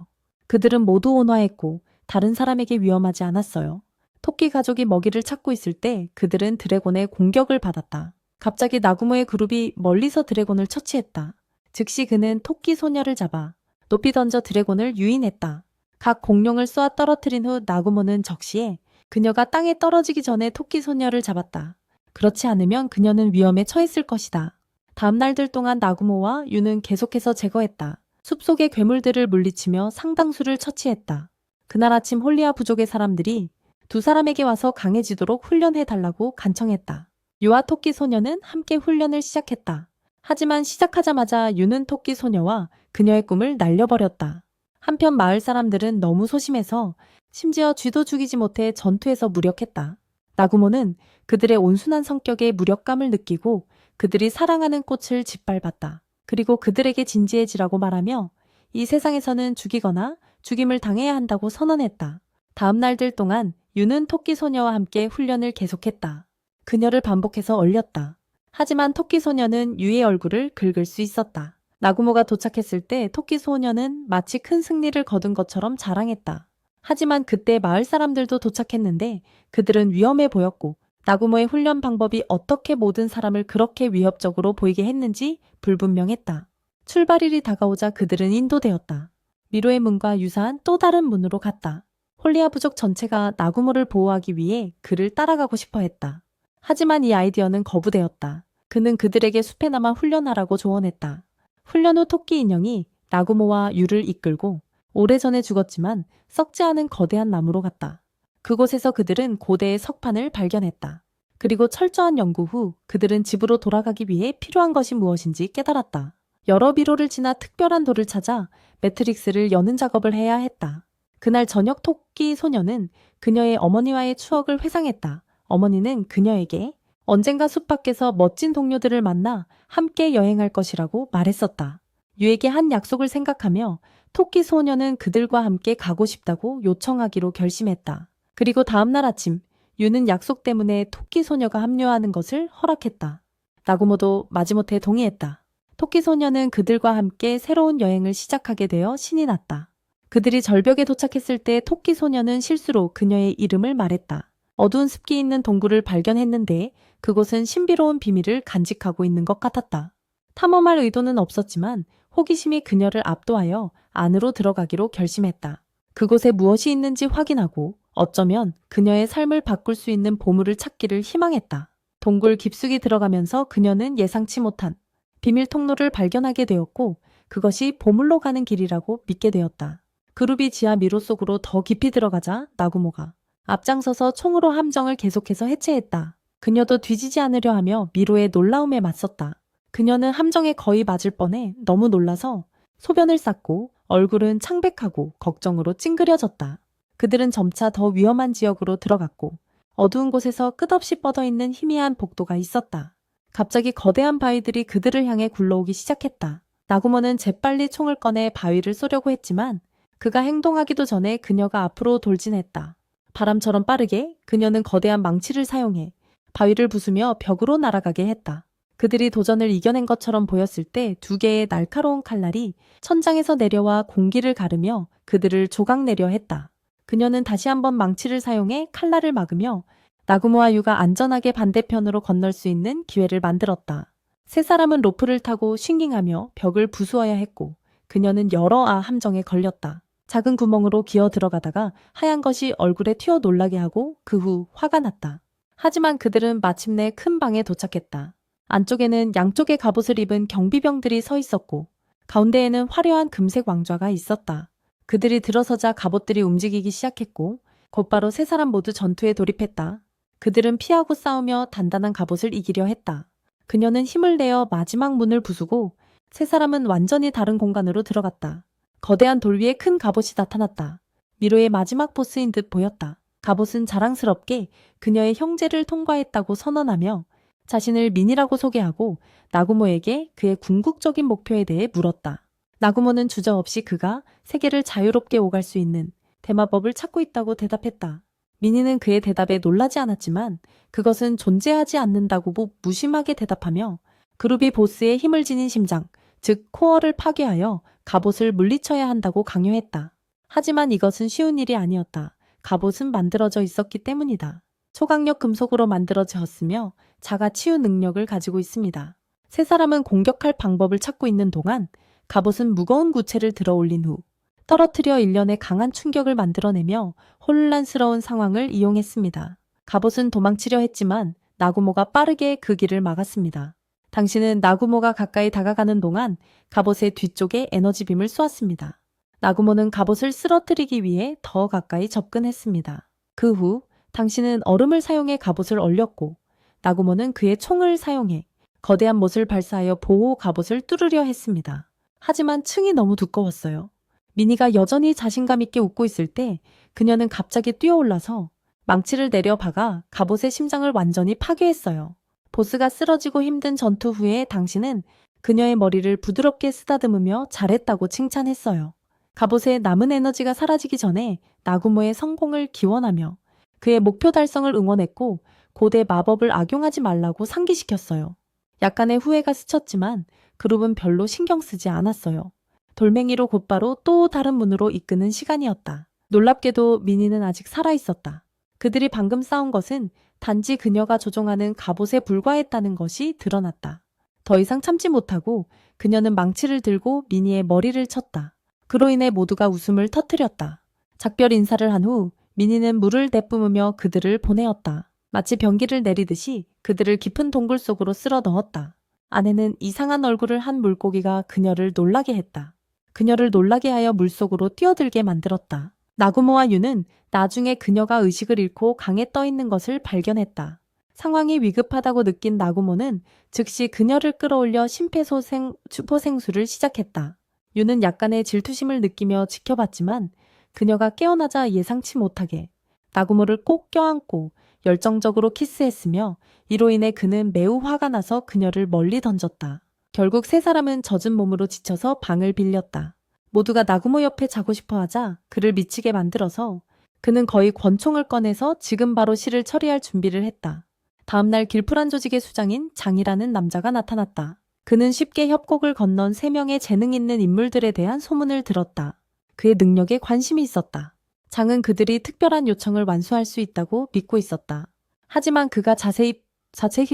그들은 모두 온화했고 다른 사람에게 위험하지 않았어요. 토끼 가족이 먹이를 찾고 있을 때 그들은 드래곤의 공격을 받았다. 갑자기 나구모의 그룹이 멀리서 드래곤을 처치했다. 즉시 그는 토끼 소녀를 잡아 높이 던져 드래곤을 유인했다. 각 공룡을 쏘아 떨어뜨린 후 나구모는 적시에 그녀가 땅에 떨어지기 전에 토끼 소녀를 잡았다. 그렇지 않으면 그녀는 위험에 처했을 것이다. 다음 날들 동안 나구모와 유는 계속해서 제거했다. 숲속의 괴물들을 물리치며 상당수를 처치했다. 그날 아침 홀리아 부족의 사람들이 두 사람에게 와서 강해지도록 훈련해달라고 간청했다. 유와 토끼 소녀는 함께 훈련을 시작했다. 하지만 시작하자마자 유는 토끼 소녀와 그녀의 꿈을 날려버렸다. 한편 마을 사람들은 너무 소심해서 심지어 쥐도 죽이지 못해 전투에서 무력했다. 나구모는 그들의 온순한 성격에 무력감을 느끼고 그들이 사랑하는 꽃을 짓밟았다. 그리고 그들에게 진지해지라고 말하며 이 세상에서는 죽이거나 죽임을 당해야 한다고 선언했다. 다음 날들 동안 유는 토끼 소녀와 함께 훈련을 계속했다. 그녀를 반복해서 얼렸다. 하지만 토끼 소녀는 유의 얼굴을 긁을 수 있었다. 나구모가 도착했을 때 토끼 소녀는 마치 큰 승리를 거둔 것처럼 자랑했다. 하지만 그때 마을 사람들도 도착했는데 그들은 위험해 보였고 나구모의 훈련 방법이 어떻게 모든 사람을 그렇게 위협적으로 보이게 했는지 불분명했다. 출발일이 다가오자 그들은 인도되었다. 미로의 문과 유사한 또 다른 문으로 갔다. 홀리아 부족 전체가 나구모를 보호하기 위해 그를 따라가고 싶어 했다. 하지만 이 아이디어는 거부되었다. 그는 그들에게 숲에 남아 훈련하라고 조언했다. 훈련 후 토끼 인형이 나구모와 유를 이끌고 오래전에 죽었지만 썩지 않은 거대한 나무로 갔다. 그곳에서 그들은 고대의 석판을 발견했다. 그리고 철저한 연구 후 그들은 집으로 돌아가기 위해 필요한 것이 무엇인지 깨달았다. 여러 비로를 지나 특별한 돌을 찾아 매트릭스를 여는 작업을 해야 했다. 그날 저녁 토끼 소녀는 그녀의 어머니와의 추억을 회상했다. 어머니는 그녀에게 언젠가 숲 밖에서 멋진 동료들을 만나 함께 여행할 것이라고 말했었다. 유에게 한 약속을 생각하며 토끼 소녀는 그들과 함께 가고 싶다고 요청하기로 결심했다. 그리고 다음날 아침, 유는 약속 때문에 토끼 소녀가 합류하는 것을 허락했다. 나구모도 마지못해 동의했다. 토끼 소녀는 그들과 함께 새로운 여행을 시작하게 되어 신이 났다. 그들이 절벽에 도착했을 때 토끼 소녀는 실수로 그녀의 이름을 말했다. 어두운 습기 있는 동굴을 발견했는데 그곳은 신비로운 비밀을 간직하고 있는 것 같았다. 탐험할 의도는 없었지만 호기심이 그녀를 압도하여 안으로 들어가기로 결심했다. 그곳에 무엇이 있는지 확인하고 어쩌면 그녀의 삶을 바꿀 수 있는 보물을 찾기를 희망했다. 동굴 깊숙이 들어가면서 그녀는 예상치 못한 비밀 통로를 발견하게 되었고 그것이 보물로 가는 길이라고 믿게 되었다. 그룹이 지하 미로 속으로 더 깊이 들어가자 나구모가 앞장서서 총으로 함정을 계속해서 해체했다. 그녀도 뒤지지 않으려 하며 미로의 놀라움에 맞섰다. 그녀는 함정에 거의 맞을 뻔해 너무 놀라서 소변을 쌌고 얼굴은 창백하고 걱정으로 찡그려졌다. 그들은 점차 더 위험한 지역으로 들어갔고 어두운 곳에서 끝없이 뻗어있는 희미한 복도가 있었다. 갑자기 거대한 바위들이 그들을 향해 굴러오기 시작했다. 나구모는 재빨리 총을 꺼내 바위를 쏘려고 했지만 그가 행동하기도 전에 그녀가 앞으로 돌진했다. 바람처럼 빠르게 그녀는 거대한 망치를 사용해 바위를 부수며 벽으로 날아가게 했다. 그들이 도전을 이겨낸 것처럼 보였을 때 두 개의 날카로운 칼날이 천장에서 내려와 공기를 가르며 그들을 조각내려 했다. 그녀는 다시 한번 망치를 사용해 칼날을 막으며 나구모와 유가 안전하게 반대편으로 건널 수 있는 기회를 만들었다. 세 사람은 로프를 타고 싱깅하며 벽을 부수어야 했고 그녀는 여러 함정에 걸렸다. 작은 구멍으로 기어 들어가다가 하얀 것이 얼굴에 튀어 놀라게 하고 그 후 화가 났다. 하지만 그들은 마침내 큰 방에 도착했다. 안쪽에는 양쪽의 갑옷을 입은 경비병들이 서 있었고 가운데에는 화려한 금색 왕좌가 있었다. 그들이 들어서자 갑옷들이 움직이기 시작했고 곧바로 세 사람 모두 전투에 돌입했다. 그들은 피하고 싸우며 단단한 갑옷을 이기려 했다. 그녀는 힘을 내어 마지막 문을 부수고 세 사람은 완전히 다른 공간으로 들어갔다. 거대한 돌 위에 큰 갑옷이 나타났다. 미로의 마지막 보스인 듯 보였다. 갑옷은 자랑스럽게 그녀의 형제를 통과했다고 선언하며 자신을 민이라고 소개하고 나구모에게 그의 궁극적인 목표에 대해 물었다. 나구모는 주저없이 그가 세계를 자유롭게 오갈 수 있는 대마법을 찾고 있다고 대답했다. 민이는 그의 대답에 놀라지 않았지만 그것은 존재하지 않는다고 무심하게 대답하며 그룹이 보스의 힘을 지닌 심장, 즉 코어를 파괴하여 갑옷을 물리쳐야 한다고 강요했다. 하지만 이것은 쉬운 일이 아니었다. 갑옷은 만들어져 있었기 때문이다. 초강력 금속으로 만들어졌으며 자가 치유 능력을 가지고 있습니다. 세 사람은 공격할 방법을 찾고 있는 동안 갑옷은 무거운 구체를 들어 올린 후 떨어뜨려 일련의 강한 충격을 만들어내며 혼란스러운 상황을 이용했습니다. 갑옷은 도망치려 했지만 나구모가 빠르게 그 길을 막았습니다. 당신은 나구모가 가까이 다가가는 동안 갑옷의 뒤쪽에 에너지빔을 쏘았습니다. 나구모는 갑옷을 쓰러뜨리기 위해 더 가까이 접근했습니다. 그 후 당신은 얼음을 사용해 갑옷을 얼렸고 나구모는 그의 총을 사용해 거대한 못을 발사하여 보호 갑옷을 뚫으려 했습니다. 하지만 층이 너무 두꺼웠어요. 미니가 여전히 자신감 있게 웃고 있을 때 그녀는 갑자기 뛰어올라서 망치를 내려 박아 갑옷의 심장을 완전히 파괴했어요. 보스가 쓰러지고 힘든 전투 후에 당신은 그녀의 머리를 부드럽게 쓰다듬으며 잘했다고 칭찬했어요. 갑옷의 남은 에너지가 사라지기 전에 나구모의 성공을 기원하며 그의 목표 달성을 응원했고 고대 마법을 악용하지 말라고 상기시켰어요. 약간의 후회가 스쳤지만 그룹은 별로 신경 쓰지 않았어요. 돌멩이로 곧바로 또 다른 문으로 이끄는 시간이었다. 놀랍게도 미니는 아직 살아있었다. 그들이 방금 싸운 것은 단지 그녀가 조종하는 갑옷에 불과했다는 것이 드러났다. 더 이상 참지 못하고 그녀는 망치를 들고 미니의 머리를 쳤다. 그로 인해 모두가 웃음을 터뜨렸다. 작별 인사를 한 후 미니는 물을 내뿜으며 그들을 보내었다. 마치 변기를 내리듯이 그들을 깊은 동굴 속으로 쓸어 넣었다. 안에는 이상한 얼굴을 한 물고기가 그녀를 놀라게 했다. 그녀를 놀라게 하여 물속으로 뛰어들게 만들었다. 나구모와 유는 나중에 그녀가 의식을 잃고 강에 떠 있는 것을 발견했다. 상황이 위급하다고 느낀 나구모는 즉시 그녀를 끌어올려 심폐소생술을 시작했다. 유는 약간의 질투심을 느끼며 지켜봤지만 그녀가 깨어나자 예상치 못하게 나구모를 꼭 껴안고 열정적으로 키스했으며 이로 인해 그는 매우 화가 나서 그녀를 멀리 던졌다. 결국 세 사람은 젖은 몸으로 지쳐서 방을 빌렸다. 모두가 나구모 옆에 자고 싶어 하자 그를 미치게 만들어서 그는 거의 권총을 꺼내서 지금 바로 시를 처리할 준비를 했다. 다음날 길프란 조직의 수장인 장이라는 남자가 나타났다. 그는 쉽게 협곡을 건넌 3명의 재능 있는 인물들에 대한 소문을 들었다. 그의 능력에 관심이 있었다. 장은 그들이 특별한 요청을 완수할 수 있다고 믿고 있었다. 하지만 그가 자세히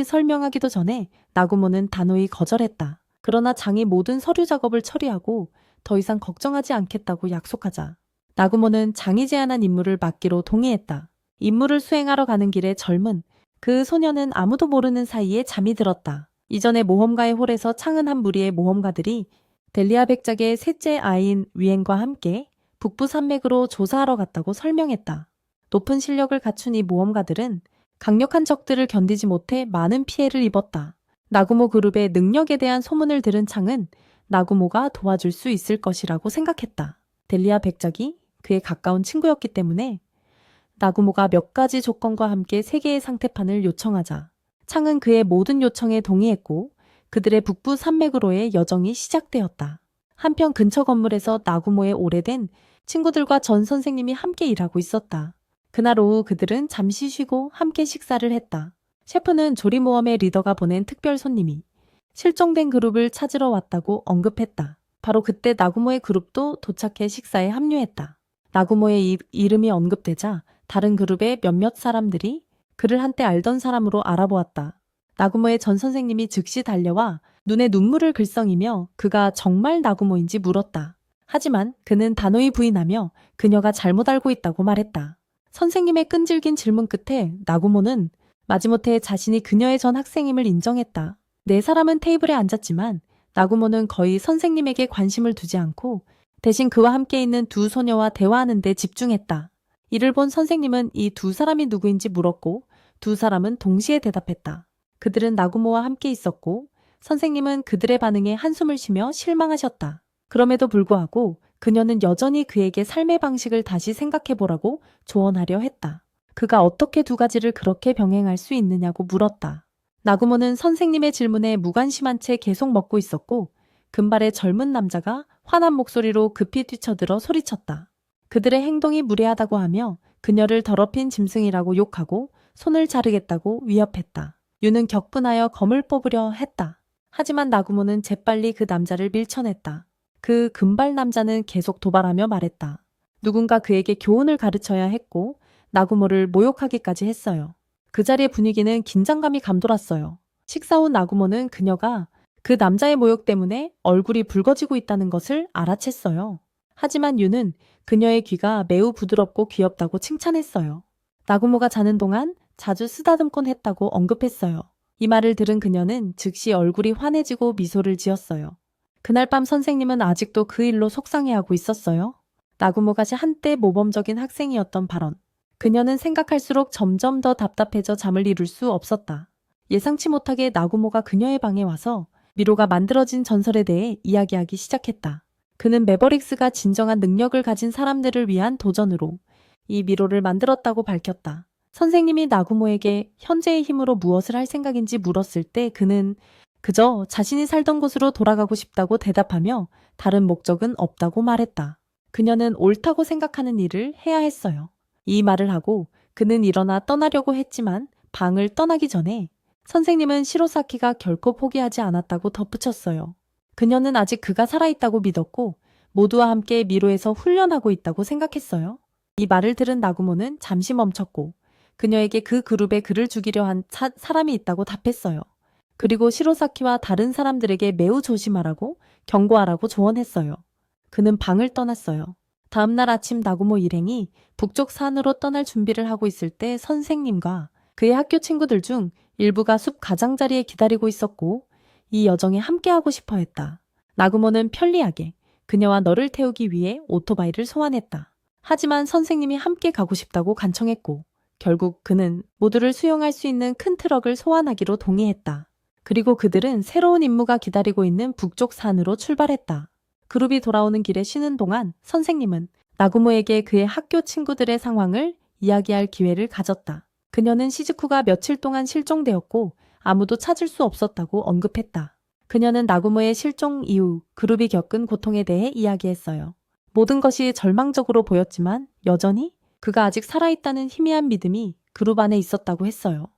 설명하기도 전에 나구모는 단호히 거절했다. 그러나 장이 모든 서류 작업을 처리하고 더 이상 걱정하지 않겠다고 약속하자 나구모는 장이 제안한 임무를 맡기로 동의했다. 임무를 수행하러 가는 길에 젊은 그 소녀는 아무도 모르는 사이에 잠이 들었다. 이전에 모험가의 홀에서 창은 한 무리의 모험가들이 델리아 백작의 셋째 아이인 위엔과 함께 북부 산맥으로 조사하러 갔다고 설명했다. 높은 실력을 갖춘 이 모험가들은 강력한 적들을 견디지 못해 많은 피해를 입었다. 나구모 그룹의 능력에 대한 소문을 들은 창은 나구모가 도와줄 수 있을 것이라고 생각했다. 델리아 백작이 그의 가까운 친구였기 때문에 나구모가 몇 가지 조건과 함께 3개의 상태판을 요청하자 창은 그의 모든 요청에 동의했고 그들의 북부 산맥으로의 여정이 시작되었다. 한편 근처 건물에서 나구모의 오래된 친구들과 전 선생님이 함께 일하고 있었다. 그날 오후 그들은 잠시 쉬고 함께 식사를 했다. 셰프는 조리모험의 리더가 보낸 특별 손님이 실종된 그룹을 찾으러 왔다고 언급했다. 바로 그때 나구모의 그룹도 도착해 식사에 합류했다. 나구모의 이름이 언급되자 다른 그룹의 몇몇 사람들이 그를 한때 알던 사람으로 알아보았다. 나구모의 전 선생님이 즉시 달려와 눈에 눈물을 글썽이며 그가 정말 나구모인지 물었다. 하지만 그는 단호히 부인하며 그녀가 잘못 알고 있다고 말했다. 선생님의 끈질긴 질문 끝에 나구모는 마지못해 자신이 그녀의 전 학생임을 인정했다. 4사람은 테이블에 앉았지만 나구모는 거의 선생님에게 관심을 두지 않고 대신 그와 함께 있는 2 소녀와 대화하는 데 집중했다. 이를 본 선생님은 이 2사람이 누구인지 물었고 2사람은 동시에 대답했다. 그들은 나구모와 함께 있었고 선생님은 그들의 반응에 한숨을 쉬며 실망하셨다. 그럼에도 불구하고 그녀는 여전히 그에게 삶의 방식을 다시 생각해보라고 조언하려 했다. 그가 어떻게 2가지를 그렇게 병행할 수 있느냐고 물었다. 나구모는 선생님의 질문에 무관심한 채 계속 먹고 있었고 금발의 젊은 남자가 화난 목소리로 급히 뛰쳐들어 소리쳤다. 그들의 행동이 무례하다고 하며 그녀를 더럽힌 짐승이라고 욕하고 손을 자르겠다고 위협했다. 유는 격분하여 검을 뽑으려 했다. 하지만 나구모는 재빨리 그 남자를 밀쳐냈다. 그 금발 남자는 계속 도발하며 말했다. 누군가 그에게 교훈을 가르쳐야 했고 나구모를 모욕하기까지 했어요. 그 자리의 분위기는 긴장감이 감돌았어요. 식사 후 나구모는 그녀가 그 남자의 모욕 때문에 얼굴이 붉어지고 있다는 것을 알아챘어요. 하지만 유는 그녀의 귀가 매우 부드럽고 귀엽다고 칭찬했어요. 나구모가 자는 동안 자주 쓰다듬곤 했다고 언급했어요. 이 말을 들은 그녀는 즉시 얼굴이 환해지고 미소를 지었어요. 그날 밤 선생님은 아직도 그 일로 속상해하고 있었어요. 나구모가 한때 모범적인 학생이었던 발언. 그녀는 생각할수록 점점 더 답답해져 잠을 이룰 수 없었다. 예상치 못하게 나구모가 그녀의 방에 와서 미로가 만들어진 전설에 대해 이야기하기 시작했다. 그는 매버릭스가 진정한 능력을 가진 사람들을 위한 도전으로 이 미로를 만들었다고 밝혔다. 선생님이 나구모에게 현재의 힘으로 무엇을 할 생각인지 물었을 때 그는 그저 자신이 살던 곳으로 돌아가고 싶다고 대답하며 다른 목적은 없다고 말했다. 그녀는 옳다고 생각하는 일을 해야 했어요. 이 말을 하고 그는 일어나 떠나려고 했지만 방을 떠나기 전에 선생님은 시로사키가 결코 포기하지 않았다고 덧붙였어요. 그녀는 아직 그가 살아있다고 믿었고 모두와 함께 미로에서 훈련하고 있다고 생각했어요. 이 말을 들은 나구모는 잠시 멈췄고 그녀에게 그 그룹에 그를 죽이려 한 사람이 있다고 답했어요. 그리고 시로사키와 다른 사람들에게 매우 조심하라고 경고하라고 조언했어요. 그는 방을 떠났어요. 다음날 아침 나구모 일행이 북쪽 산으로 떠날 준비를 하고 있을 때 선생님과 그의 학교 친구들 중 일부가 숲 가장자리에 기다리고 있었고 이 여정에 함께하고 싶어 했다. 나구모는 편리하게 그녀와 너를 태우기 위해 오토바이를 소환했다. 하지만 선생님이 함께 가고 싶다고 간청했고 결국 그는 모두를 수용할 수 있는 큰 트럭을 소환하기로 동의했다. 그리고 그들은 새로운 임무가 기다리고 있는 북쪽 산으로 출발했다. 그룹이 돌아오는 길에 쉬는 동안 선생님은 나구모에게 그의 학교 친구들의 상황을 이야기할 기회를 가졌다. 그녀는 시즈쿠가 며칠 동안 실종되었고 아무도 찾을 수 없었다고 언급했다. 그녀는 나구모의 실종 이후 그룹이 겪은 고통에 대해 이야기했어요. 모든 것이 절망적으로 보였지만 여전히 그가 아직 살아있다는 희미한 믿음이 그룹 안에 있었다고 했어요.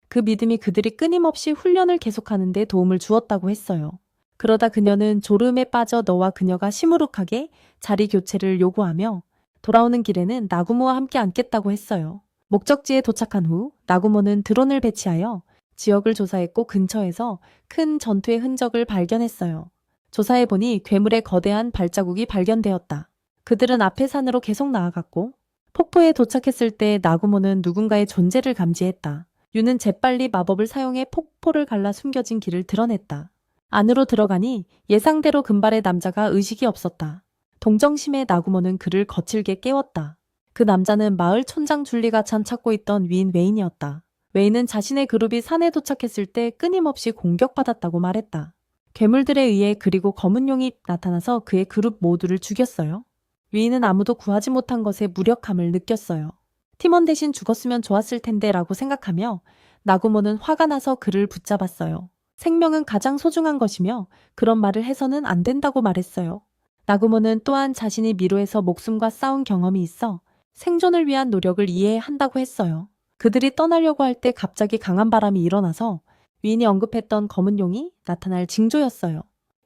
그 믿음이 그들이 끊임없이 훈련을 계속하는 데 도움을 주었다고 했어요. 그러다 그녀는 졸음에 빠져 너와 그녀가 시무룩하게 자리 교체를 요구하며 돌아오는 길에는 나구모와 함께 앉겠다고 했어요. 목적지에 도착한 후 나구모는 드론을 배치하여 지역을 조사했고 근처에서 큰 전투의 흔적을 발견했어요. 조사해보니 괴물의 거대한 발자국이 발견되었다. 그들은 앞의 산으로 계속 나아갔고 폭포에 도착했을 때 나구모는 누군가의 존재를 감지했다. 유는 재빨리 마법을 사용해 폭포를 갈라 숨겨진 길을 드러냈다. 안으로 들어가니 예상대로 금발의 남자가 의식이 없었다. 동정심에 나구모는 그를 거칠게 깨웠다. 그 남자는 마을 촌장 줄리가 참 찾고 있던 위인 웨인이었다. 웨인은 자신의 그룹이 산에 도착했을 때 끊임없이 공격받았다고 말했다. 괴물들에 의해 그리고 검은 용이 나타나서 그의 그룹 모두를 죽였어요. 위인은 아무도 구하지 못한 것에 무력함을 느꼈어요. 팀원 대신 죽었으면 좋았을 텐데 라고 생각하며 나구모는 화가 나서 그를 붙잡았어요. 생명은 가장 소중한 것이며 그런 말을 해서는 안 된다고 말했어요. 나구모는 또한 자신이 미로에서 목숨과 싸운 경험이 있어 생존을 위한 노력을 이해한다고 했어요. 그들이 떠나려고 할 때 갑자기 강한 바람이 일어나서 위인이 언급했던 검은 용이 나타날 징조였어요.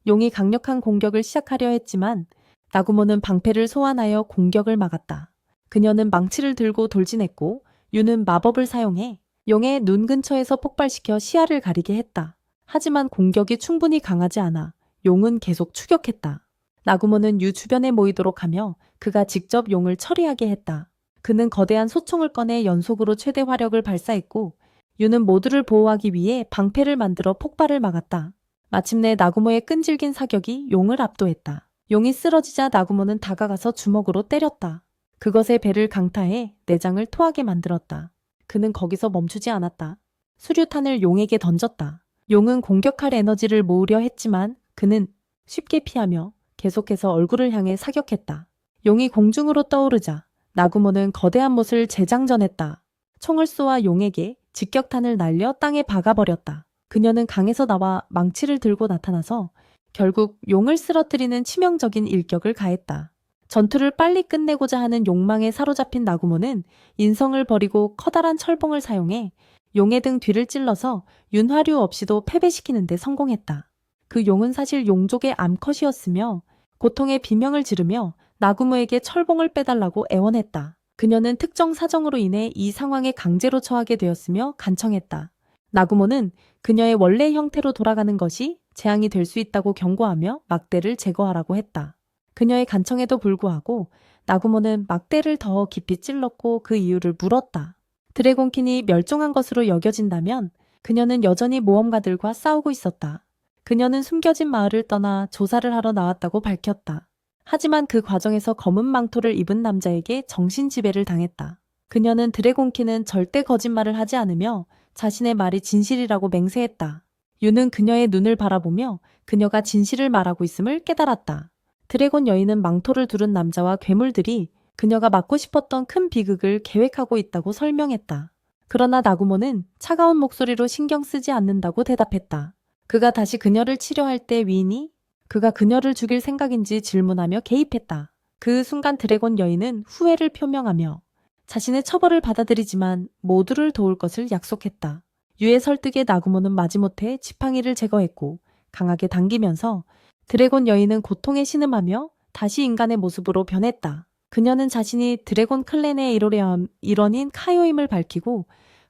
용이 강력한 공격을 시작하려 했지만 나구모는 방패를 소환하여 공격을 막았다. 그녀는 망치를 들고 돌진했고 유는 마법을 사용해 용의 눈 근처에서 폭발시켜 시야를 가리게 했다. 하지만 공격이 충분히 강하지 않아 용은 계속 추격했다. 나구모는 유 주변에 모이도록 하며 그가 직접 용을 처리하게 했다. 그는 거대한 소총을 꺼내 연속으로 최대 화력을 발사했고 유는 모두를 보호하기 위해 방패를 만들어 폭발을 막았다. 마침내 나구모의 끈질긴 사격이 용을 압도했다. 용이 쓰러지자 나구모는 다가가서 주먹으로 때렸다. 그것의 배를 강타해 내장을 토하게 만들었다. 그는 거기서 멈추지 않았다. 수류탄을 용에게 던졌다. 용은 공격할 에너지를 모으려 했지만 그는 쉽게 피하며 계속해서 얼굴을 향해 사격했다. 용이 공중으로 떠오르자 나구모는 거대한 못을 재장전했다. 총을 쏘아 용에게 직격탄을 날려 땅에 박아버렸다. 그녀는 강에서 나와 망치를 들고 나타나서 결국 용을 쓰러뜨리는 치명적인 일격을 가했다. 전투를 빨리 끝내고자 하는 욕망에 사로잡힌 나구모는 인성을 버리고 커다란 철봉을 사용해 용의 등 뒤를 찔러서 윤화류 없이도 패배시키는 데 성공했다. 그 용은 사실 용족의 암컷이었으며 고통의 비명을 지르며 나구모에게 철봉을 빼달라고 애원했다. 그녀는 특정 사정으로 인해 이 상황에 강제로 처하게 되었으며 간청했다. 나구모는 그녀의 원래 형태로 돌아가는 것이 재앙이 될 수 있다고 경고하며 막대를 제거하라고 했다. 그녀의 간청에도 불구하고 나구모는 막대를 더 깊이 찔렀고 그 이유를 물었다. 드래곤킨이 멸종한 것으로 여겨진다면 그녀는 여전히 모험가들과 싸우고 있었다. 그녀는 숨겨진 마을을 떠나 조사를 하러 나왔다고 밝혔다. 하지만 그 과정에서 검은 망토를 입은 남자에게 정신지배를 당했다. 그녀는 드래곤킨은 절대 거짓말을 하지 않으며 자신의 말이 진실이라고 맹세했다. 유는 그녀의 눈을 바라보며 그녀가 진실을 말하고 있음을 깨달았다. 드래곤 여인은 망토를 두른 남자와 괴물들이 그녀가 맡고 싶었던 큰 비극을 계획하고 있다고 설명했다. 그러나 나구모는 차가운 목소리로 신경 쓰지 않는다고 대답했다. 그가 다시 그녀를 치료할 때 위인이 그가 그녀를 죽일 생각인지 질문하며 개입했다. 그 순간 드래곤 여인은 후회를 표명하며 자신의 처벌을 받아들이지만 모두를 도울 것을 약속했다. 유의 설득에 나구모는 마지못해 지팡이를 제거했고 강하게 당기면서 드래곤 여인은 고통에 신음하며 다시 인간의 모습으로 변했다. 그녀는 자신이 드래곤 클랜의 일원인 카요임을 밝히고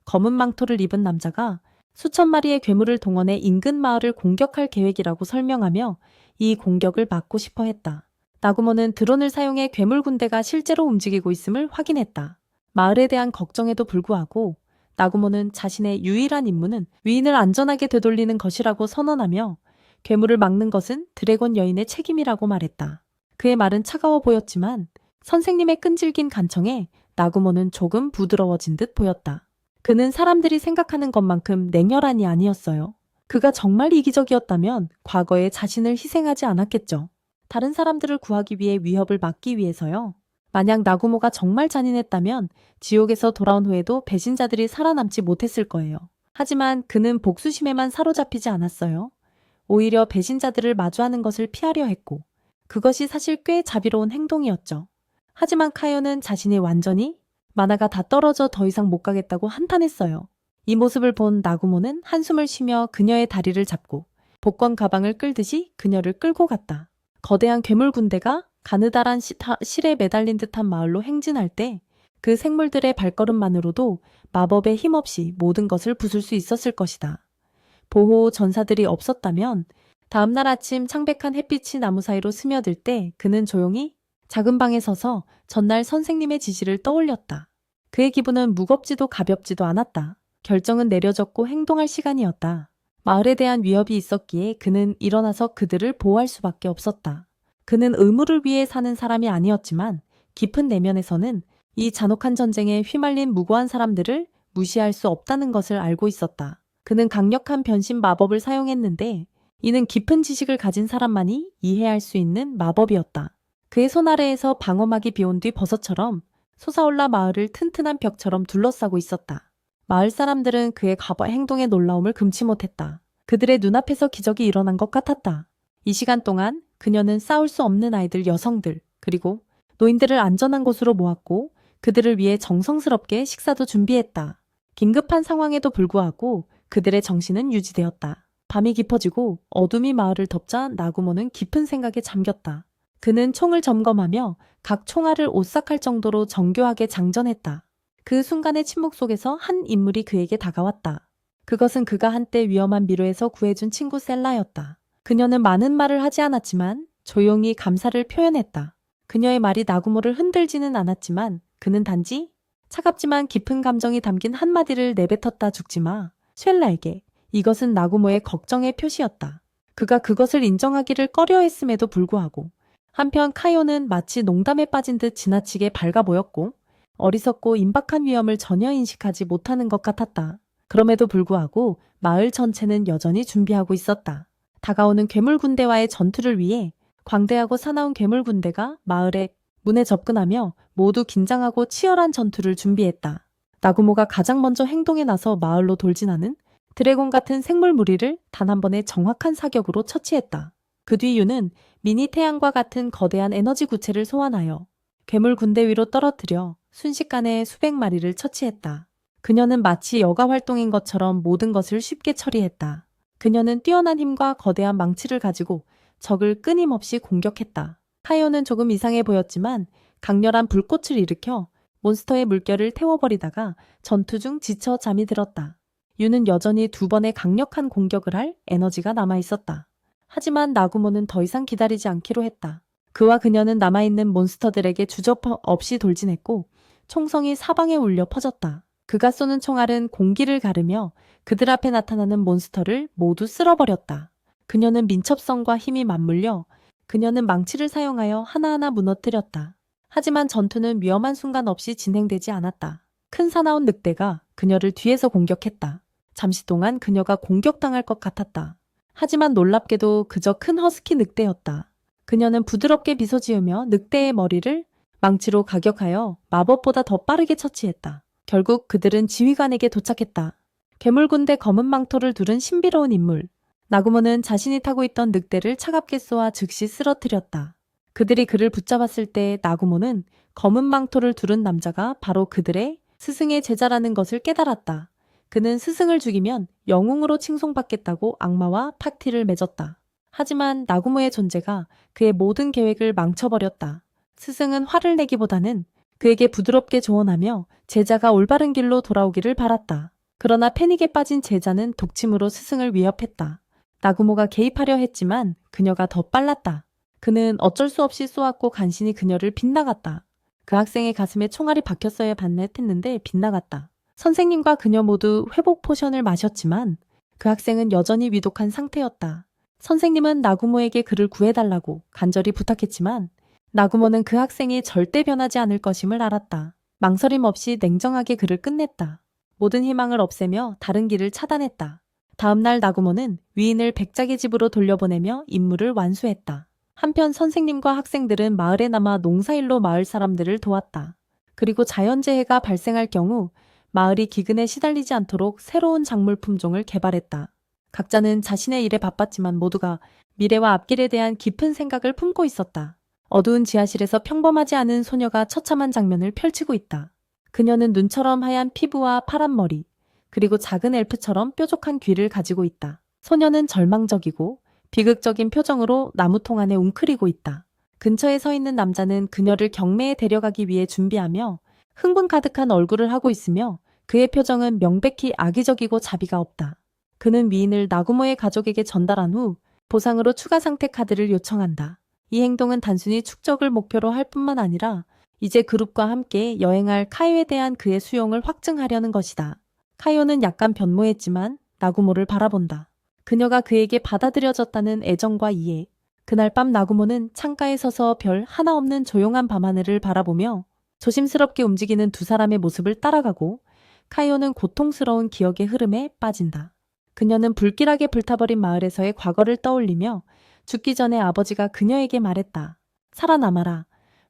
검은 망토를 입은 남자가 수천 마리의 괴물을 동원해 인근 마을을 공격할 계획이라고 설명하며 이 공격을 막고 싶어 했다. 나구모는 드론을 사용해 괴물 군대가 실제로 움직이고 있음을 확인했다. 마을에 대한 걱정에도 불구하고 나구모는 자신의 유일한 임무는 위인을 안전하게 되돌리는 것이라고 선언하며 괴물을 막는 것은 드래곤 여인의 책임이라고 말했다. 그의 말은 차가워 보였지만 선생님의 끈질긴 간청에 나구모는 조금 부드러워진 듯 보였다. 그는 사람들이 생각하는 것만큼 냉혈한이 아니었어요. 그가 정말 이기적이었다면 과거에 자신을 희생하지 않았겠죠. 다른 사람들을 구하기 위해 위협을 막기 위해서요. 만약 나구모가 정말 잔인했다면 지옥에서 돌아온 후에도 배신자들이 살아남지 못했을 거예요. 하지만 그는 복수심에만 사로잡히지 않았어요. 오히려 배신자들을 마주하는 것을 피하려 했고, 그것이 사실 꽤 자비로운 행동이었죠. 하지만 카요는 자신이 완전히 만화가 다 떨어져 더 이상 못 가겠다고 한탄했어요. 이 모습을 본 나구모는 한숨을 쉬며 그녀의 다리를 잡고 복권 가방을 끌듯이 그녀를 끌고 갔다. 거대한 괴물 군대가 가느다란 실에 매달린 듯한 마을로 행진할 때 그 생물들의 발걸음만으로도 마법의 힘없이 모든 것을 부술 수 있었을 것이다. 보호 전사들이 없었다면 다음날 아침 창백한 햇빛이 나무 사이로 스며들 때 그는 조용히 작은 방에 서서 전날 선생님의 지시를 떠올렸다. 그의 기분은 무겁지도 가볍지도 않았다. 결정은 내려졌고 행동할 시간이었다. 마을에 대한 위협이 있었기에 그는 일어나서 그들을 보호할 수밖에 없었다. 그는 의무를 위해 사는 사람이 아니었지만 깊은 내면에서는 이 잔혹한 전쟁에 휘말린 무고한 사람들을 무시할 수 없다는 것을 알고 있었다. 그는 강력한 변신 마법을 사용했는데 이는 깊은 지식을 가진 사람만이 이해할 수 있는 마법이었다. 그의 손 아래에서 방어막이 비온 뒤 버섯처럼 솟아올라 마을을 튼튼한 벽처럼 둘러싸고 있었다. 마을 사람들은 그의 행동에 놀라움을 금치 못했다. 그들의 눈앞에서 기적이 일어난 것 같았다. 이 시간 동안 그녀는 싸울 수 없는 아이들, 여성들, 그리고 노인들을 안전한 곳으로 모았고 그들을 위해 정성스럽게 식사도 준비했다. 긴급한 상황에도 불구하고 그들의 정신은 유지되었다. 밤이 깊어지고 어둠이 마을을 덮자 나구모는 깊은 생각에 잠겼다. 그는 총을 점검하며 각 총알을 오싹할 정도로 정교하게 장전했다. 그 순간의 침묵 속에서 한 인물이 그에게 다가왔다. 그것은 그가 한때 위험한 미로에서 구해준 친구 셀라였다. 그녀는 많은 말을 하지 않았지만 조용히 감사를 표현했다. 그녀의 말이 나구모를 흔들지는 않았지만 그는 단지 차갑지만 깊은 감정이 담긴 한마디를 내뱉었다. 죽지 마, 쉘라에게. 이것은 나구모의 걱정의 표시였다. 그가 그것을 인정하기를 꺼려했음에도 불구하고 한편 카요는 마치 농담에 빠진 듯 지나치게 밝아 보였고 어리석고 임박한 위험을 전혀 인식하지 못하는 것 같았다. 그럼에도 불구하고 마을 전체는 여전히 준비하고 있었다. 다가오는 괴물 군대와의 전투를 위해 광대하고 사나운 괴물 군대가 마을의 문에 접근하며 모두 긴장하고 치열한 전투를 준비했다. 나구모가 가장 먼저 행동에 나서 마을로 돌진하는 드래곤 같은 생물 무리를 단 한 번의 정확한 사격으로 처치했다. 그 뒤 유는 미니 태양과 같은 거대한 에너지 구체를 소환하여 괴물 군대 위로 떨어뜨려 순식간에 수백 마리를 처치했다. 그녀는 마치 여가 활동인 것처럼 모든 것을 쉽게 처리했다. 그녀는 뛰어난 힘과 거대한 망치를 가지고 적을 끊임없이 공격했다. 카요는 조금 이상해 보였지만 강렬한 불꽃을 일으켜 몬스터의 물결을 태워버리다가 전투 중 지쳐 잠이 들었다. 유는 여전히 두 번의 강력한 공격을 할 에너지가 남아있었다. 하지만 나구모는 더 이상 기다리지 않기로 했다. 그와 그녀는 남아있는 몬스터들에게 주저없이 돌진했고 총성이 사방에 울려 퍼졌다. 그가 쏘는 총알은 공기를 가르며 그들 앞에 나타나는 몬스터를 모두 쓸어버렸다. 그녀는 민첩성과 힘이 맞물려 그녀는 망치를 사용하여 하나하나 무너뜨렸다. 하지만 전투는 위험한 순간 없이 진행되지 않았다. 큰 사나운 늑대가 그녀를 뒤에서 공격했다. 잠시 동안 그녀가 공격당할 것 같았다. 하지만 놀랍게도 그저 큰 허스키 늑대였다. 그녀는 부드럽게 미소 지으며 늑대의 머리를 망치로 가격하여 마법보다 더 빠르게 처치했다. 결국 그들은 지휘관에게 도착했다. 괴물군대 검은 망토를 두른 신비로운 인물. 나구모는 자신이 타고 있던 늑대를 차갑게 쏘아 즉시 쓰러뜨렸다. 그들이 그를 붙잡았을 때 나구모는 검은 망토를 두른 남자가 바로 그들의 스승의 제자라는 것을 깨달았다. 그는 스승을 죽이면 영웅으로 칭송받겠다고 악마와 팍티를 맺었다. 하지만 나구모의 존재가 그의 모든 계획을 망쳐버렸다. 스승은 화를 내기보다는 그에게 부드럽게 조언하며 제자가 올바른 길로 돌아오기를 바랐다. 그러나 패닉에 빠진 제자는 독침으로 스승을 위협했다. 나구모가 개입하려 했지만 그녀가 더 빨랐다. 그는 어쩔 수 없이 쏘았고 간신히 그녀를 빗나갔다. 그 학생의 가슴에 총알이 박혔어야 반했는데 빗나갔다. 선생님과 그녀 모두 회복 포션을 마셨지만 그 학생은 여전히 위독한 상태였다. 선생님은 나구모에게 그를 구해달라고 간절히 부탁했지만 나구모는 그 학생이 절대 변하지 않을 것임을 알았다. 망설임 없이 냉정하게 그를 끝냈다. 모든 희망을 없애며 다른 길을 차단했다. 다음 날 나구모는 위인을 백작의 집으로 돌려보내며 임무를 완수했다. 한편 선생님과 학생들은 마을에 남아 농사일로 마을 사람들을 도왔다. 그리고 자연재해가 발생할 경우 마을이 기근에 시달리지 않도록 새로운 작물 품종을 개발했다. 각자는 자신의 일에 바빴지만 모두가 미래와 앞길에 대한 깊은 생각을 품고 있었다. 어두운 지하실에서 평범하지 않은 소녀가 처참한 장면을 펼치고 있다. 그녀는 눈처럼 하얀 피부와 파란 머리, 그리고 작은 엘프처럼 뾰족한 귀를 가지고 있다. 소녀는 절망적이고 비극적인 표정으로 나무통 안에 웅크리고 있다. 근처에 서 있는 남자는 그녀를 경매에 데려가기 위해 준비하며 흥분 가득한 얼굴을 하고 있으며 그의 표정은 명백히 악의적이고 자비가 없다. 그는 위인을 나구모의 가족에게 전달한 후 보상으로 추가 상태 카드를 요청한다. 이 행동은 단순히 축적을 목표로 할 뿐만 아니라 이제 그룹과 함께 여행할 카이오에 대한 그의 수용을 확증하려는 것이다. 카이오는 약간 변모했지만 나구모를 바라본다. 그녀가 그에게 받아들여졌다는 애정과 이해. 그날 밤 나구모는 창가에 서서 별 하나 없는 조용한 밤하늘을 바라보며 조심스럽게 움직이는 두 사람의 모습을 따라가고 카이오는 고통스러운 기억의 흐름에 빠진다. 그녀는 불길하게 불타버린 마을에서의 과거를 떠올리며 죽기 전에 아버지가 그녀에게 말했다. 살아남아라.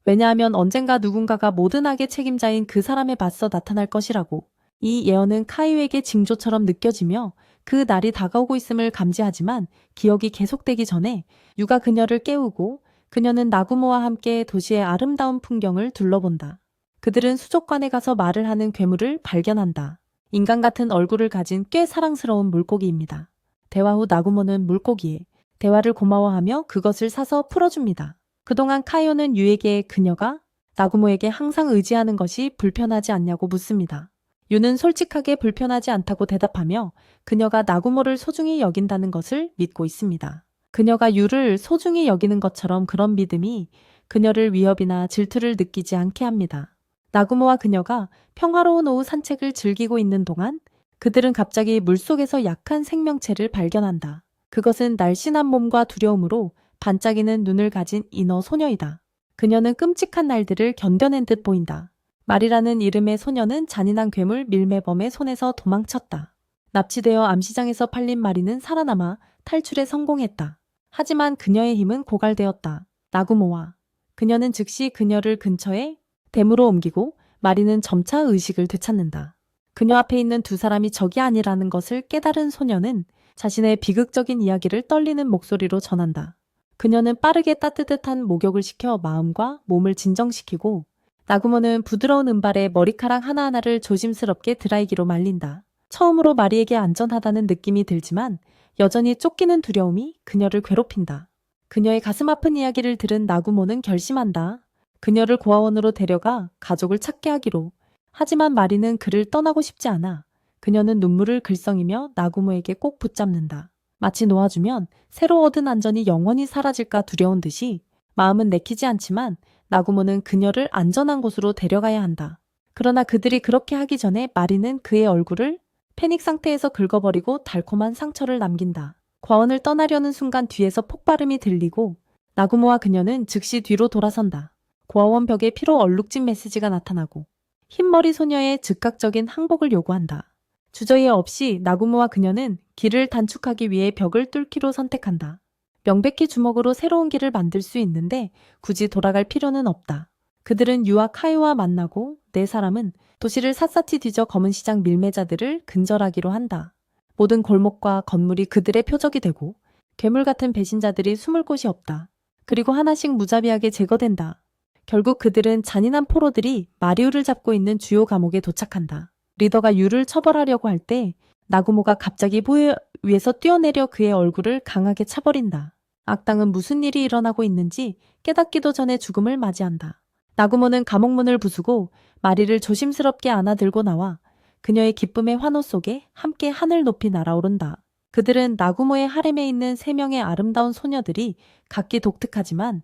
왜냐하면 언젠가 누군가가 모든 악의 책임자인 그 사람에 맞서 나타날 것이라고. 이 예언은 카이오에게 징조처럼 느껴지며 그 날이 다가오고 있음을 감지하지만 기억이 계속되기 전에 유가 그녀를 깨우고 그녀는 나구모와 함께 도시의 아름다운 풍경을 둘러본다. 그들은 수족관에 가서 말을 하는 괴물을 발견한다. 인간 같은 얼굴을 가진 꽤 사랑스러운 물고기입니다. 대화 후 나구모는 물고기에 대화를 고마워하며 그것을 사서 풀어줍니다. 그동안 카이오는 유에게 그녀가 나구모에게 항상 의지하는 것이 불편하지 않냐고 묻습니다. 유는 솔직하게 불편하지 않다고 대답하며 그녀가 나구모를 소중히 여긴다는 것을 믿고 있습니다. 그녀가 유를 소중히 여기는 것처럼 그런 믿음이 그녀를 위협이나 질투를 느끼지 않게 합니다. 나구모와 그녀가 평화로운 오후 산책을 즐기고 있는 동안 그들은 갑자기 물속에서 약한 생명체를 발견한다. 그것은 날씬한 몸과 두려움으로 반짝이는 눈을 가진 인어 소녀이다. 그녀는 끔찍한 날들을 견뎌낸 듯 보인다. 말이라는 이름의 소녀는 잔인한 괴물 밀매범의 손에서 도망쳤다. 납치되어 암시장에서 팔린 마리는 살아남아 탈출에 성공했다. 하지만 그녀의 힘은 고갈되었다. 나구모와 그녀는 즉시 그녀를 근처에 댐으로 옮기고 마리는 점차 의식을 되찾는다. 그녀 앞에 있는 두 사람이 적이 아니라는 것을 깨달은 소녀는 자신의 비극적인 이야기를 떨리는 목소리로 전한다. 그녀는 빠르게 따뜻한 목욕을 시켜 마음과 몸을 진정시키고 나구모는 부드러운 은발에 머리카락 하나하나를 조심스럽게 드라이기로 말린다. 처음으로 마리에게 안전하다는 느낌이 들지만 여전히 쫓기는 두려움이 그녀를 괴롭힌다. 그녀의 가슴 아픈 이야기를 들은 나구모는 결심한다. 그녀를 고아원으로 데려가 가족을 찾게 하기로. 하지만 마리는 그를 떠나고 싶지 않아. 그녀는 눈물을 글썽이며 나구모에게 꼭 붙잡는다. 마치 놓아주면 새로 얻은 안전이 영원히 사라질까 두려운 듯이 마음은 내키지 않지만 나구모는 그녀를 안전한 곳으로 데려가야 한다. 그러나 그들이 그렇게 하기 전에 마리는 그의 얼굴을 패닉 상태에서 긁어버리고 달콤한 상처를 남긴다. 과원을 떠나려는 순간 뒤에서 폭발음이 들리고 나구모와 그녀는 즉시 뒤로 돌아선다. 고아원 벽에 피로 얼룩진 메시지가 나타나고 흰머리 소녀의 즉각적인 항복을 요구한다. 주저해 없이 나구모와 그녀는 길을 단축하기 위해 벽을 뚫기로 선택한다. 명백히 주먹으로 새로운 길을 만들 수 있는데 굳이 돌아갈 필요는 없다. 그들은 유와 카이오와 만나고 네 사람은 도시를 샅샅이 뒤져 검은 시장 밀매자들을 근절하기로 한다. 모든 골목과 건물이 그들의 표적이 되고 괴물 같은 배신자들이 숨을 곳이 없다. 그리고 하나씩 무자비하게 제거된다. 결국 그들은 잔인한 포로들이 마리우를 잡고 있는 주요 감옥에 도착한다. 리더가 유를 처벌하려고 할 때 나구모가 갑자기 보여 위에서 뛰어내려 그의 얼굴을 강하게 차버린다. 악당은 무슨 일이 일어나고 있는지 깨닫기도 전에 죽음을 맞이한다. 나구모는 감옥문을 부수고 마리를 조심스럽게 안아들고 나와 그녀의 기쁨의 환호 속에 함께 하늘 높이 날아오른다. 그들은 나구모의 하렘에 있는 세 명의 아름다운 소녀들이 각기 독특하지만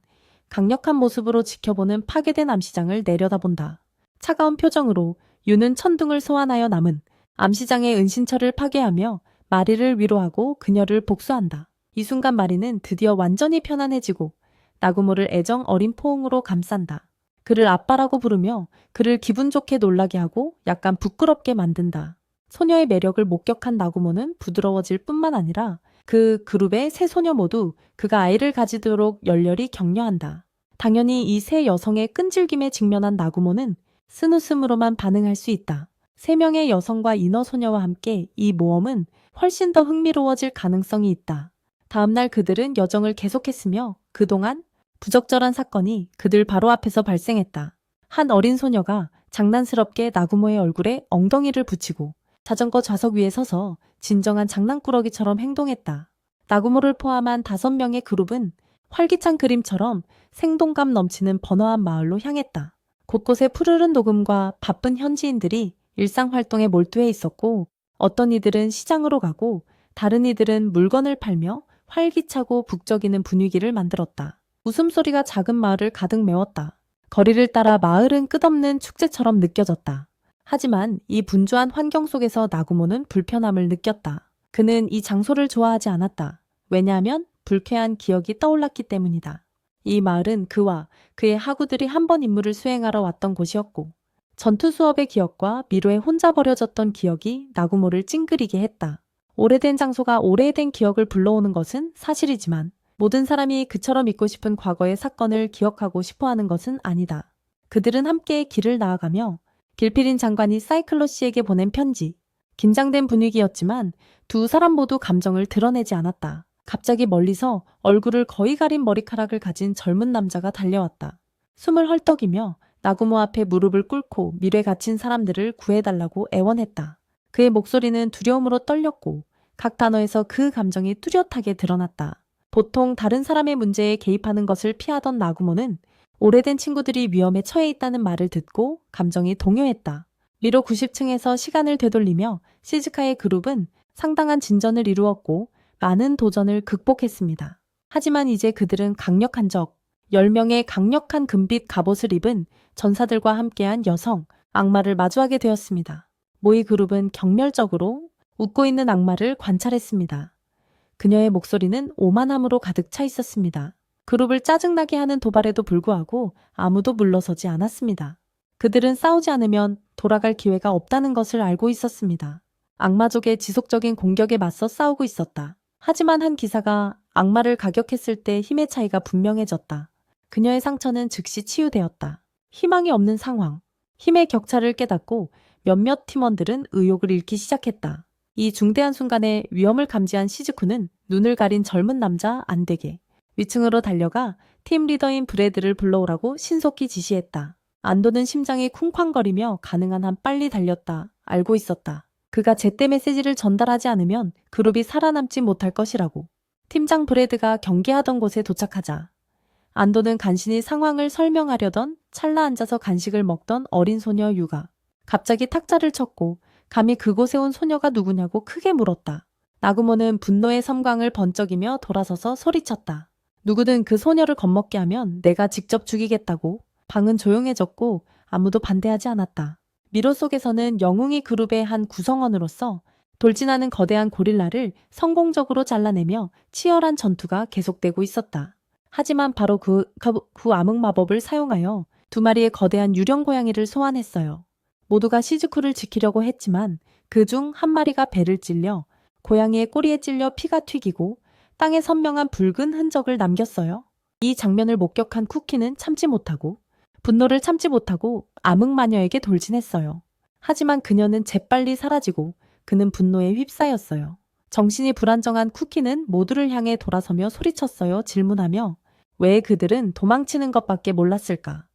강력한 모습으로 지켜보는 파괴된 암시장을 내려다본다. 차가운 표정으로 유는 천둥을 소환하여 남은 암시장의 은신처를 파괴하며 마리를 위로하고 그녀를 복수한다. 이 순간 마리는 드디어 완전히 편안해지고 나구모를 애정 어린 포옹으로 감싼다. 그를 아빠라고 부르며 그를 기분 좋게 놀라게 하고 약간 부끄럽게 만든다. 소녀의 매력을 목격한 나구모는 부드러워질 뿐만 아니라 그 그룹의 세 소녀 모두 그가 아이를 가지도록 열렬히 격려한다. 당연히 이 세 여성의 끈질김에 직면한 나구모는 쓴웃음으로만 반응할 수 있다. 세 명의 여성과 인어 소녀와 함께 이 모험은 훨씬 더 흥미로워질 가능성이 있다. 다음날 그들은 여정을 계속했으며 그동안 부적절한 사건이 그들 바로 앞에서 발생했다. 한 어린 소녀가 장난스럽게 나구모의 얼굴에 엉덩이를 붙이고 자전거 좌석 위에 서서 진정한 장난꾸러기처럼 행동했다. 나구모를 포함한 5명의 그룹은 활기찬 그림처럼 생동감 넘치는 번화한 마을로 향했다. 곳곳에 푸르른 녹음과 바쁜 현지인들이 일상활동에 몰두해 있었고 어떤 이들은 시장으로 가고 다른 이들은 물건을 팔며 활기차고 북적이는 분위기를 만들었다. 웃음소리가 작은 마을을 가득 메웠다. 거리를 따라 마을은 끝없는 축제처럼 느껴졌다. 하지만 이 분주한 환경 속에서 나구모는 불편함을 느꼈다. 그는 이 장소를 좋아하지 않았다. 왜냐하면 불쾌한 기억이 떠올랐기 때문이다. 이 마을은 그와 그의 하구들이 한 번 임무를 수행하러 왔던 곳이었고 전투 수업의 기억과 미로에 혼자 버려졌던 기억이 나구모를 찡그리게 했다. 오래된 장소가 오래된 기억을 불러오는 것은 사실이지만 모든 사람이 그처럼 있고 싶은 과거의 사건을 기억하고 싶어하는 것은 아니다. 그들은 함께 길을 나아가며 길필인 장관이 사이클로 씨에게 보낸 편지. 긴장된 분위기였지만 두 사람 모두 감정을 드러내지 않았다. 갑자기 멀리서 얼굴을 거의 가린 머리카락을 가진 젊은 남자가 달려왔다. 숨을 헐떡이며 나구모 앞에 무릎을 꿇고 밀에 갇힌 사람들을 구해달라고 애원했다. 그의 목소리는 두려움으로 떨렸고 각 단어에서 그 감정이 뚜렷하게 드러났다. 보통 다른 사람의 문제에 개입하는 것을 피하던 나구모는 오래된 친구들이 위험에 처해 있다는 말을 듣고 감정이 동요했다. 미로 90층에서 시간을 되돌리며 시즈카의 그룹은 상당한 진전을 이루었고 많은 도전을 극복했습니다. 하지만 이제 그들은 강력한 적, 10명의 강력한 금빛 갑옷을 입은 전사들과 함께한 여성, 악마를 마주하게 되었습니다. 모이 그룹은 경멸적으로 웃고 있는 악마를 관찰했습니다. 그녀의 목소리는 오만함으로 가득 차 있었습니다. 그룹을 짜증나게 하는 도발에도 불구하고 아무도 물러서지 않았습니다. 그들은 싸우지 않으면 돌아갈 기회가 없다는 것을 알고 있었습니다. 악마족의 지속적인 공격에 맞서 싸우고 있었다. 하지만 한 기사가 악마를 가격했을 때 힘의 차이가 분명해졌다. 그녀의 상처는 즉시 치유되었다. 희망이 없는 상황, 힘의 격차를 깨닫고 몇몇 팀원들은 의욕을 잃기 시작했다. 이 중대한 순간에 위험을 감지한 시즈쿠는 눈을 가린 젊은 남자 안되게 위층으로 달려가 팀 리더인 브래드를 불러오라고 신속히 지시했다. 안도는 심장이 쿵쾅거리며 가능한 한 빨리 달렸다. 알고 있었다. 그가 제때 메시지를 전달하지 않으면 그룹이 살아남지 못할 것이라고. 팀장 브래드가 경계하던 곳에 도착하자 안도는 간신히 상황을 설명하려던 찰나 앉아서 간식을 먹던 어린 소녀 유가 갑자기 탁자를 쳤고 감히 그곳에 온 소녀가 누구냐고 크게 물었다. 나구모는 분노의 섬광을 번쩍이며 돌아서서 소리쳤다. 누구든 그 소녀를 겁먹게 하면 내가 직접 죽이겠다고. 방은 조용해졌고 아무도 반대하지 않았다. 미로 속에서는 영웅이 그룹의 한 구성원으로서 돌진하는 거대한 고릴라를 성공적으로 잘라내며 치열한 전투가 계속되고 있었다. 하지만 바로 그 암흑 마법을 사용하여 2마리의 거대한 유령 고양이를 소환했어요. 모두가 시즈쿠를 지키려고 했지만 그중 1마리가 배를 찔려 고양이의 꼬리에 찔려 피가 튀기고 땅에 선명한 붉은 흔적을 남겼어요. 이 장면을 목격한 쿠키는 참지 못하고 분노를 참지 못하고 암흑마녀에게 돌진했어요. 하지만 그녀는 재빨리 사라지고 그는 분노에 휩싸였어요. 정신이 불안정한 쿠키는 모두를 향해 돌아서며 소리쳤어요. 질문하며 왜 그들은 도망치는 것밖에 몰랐을까?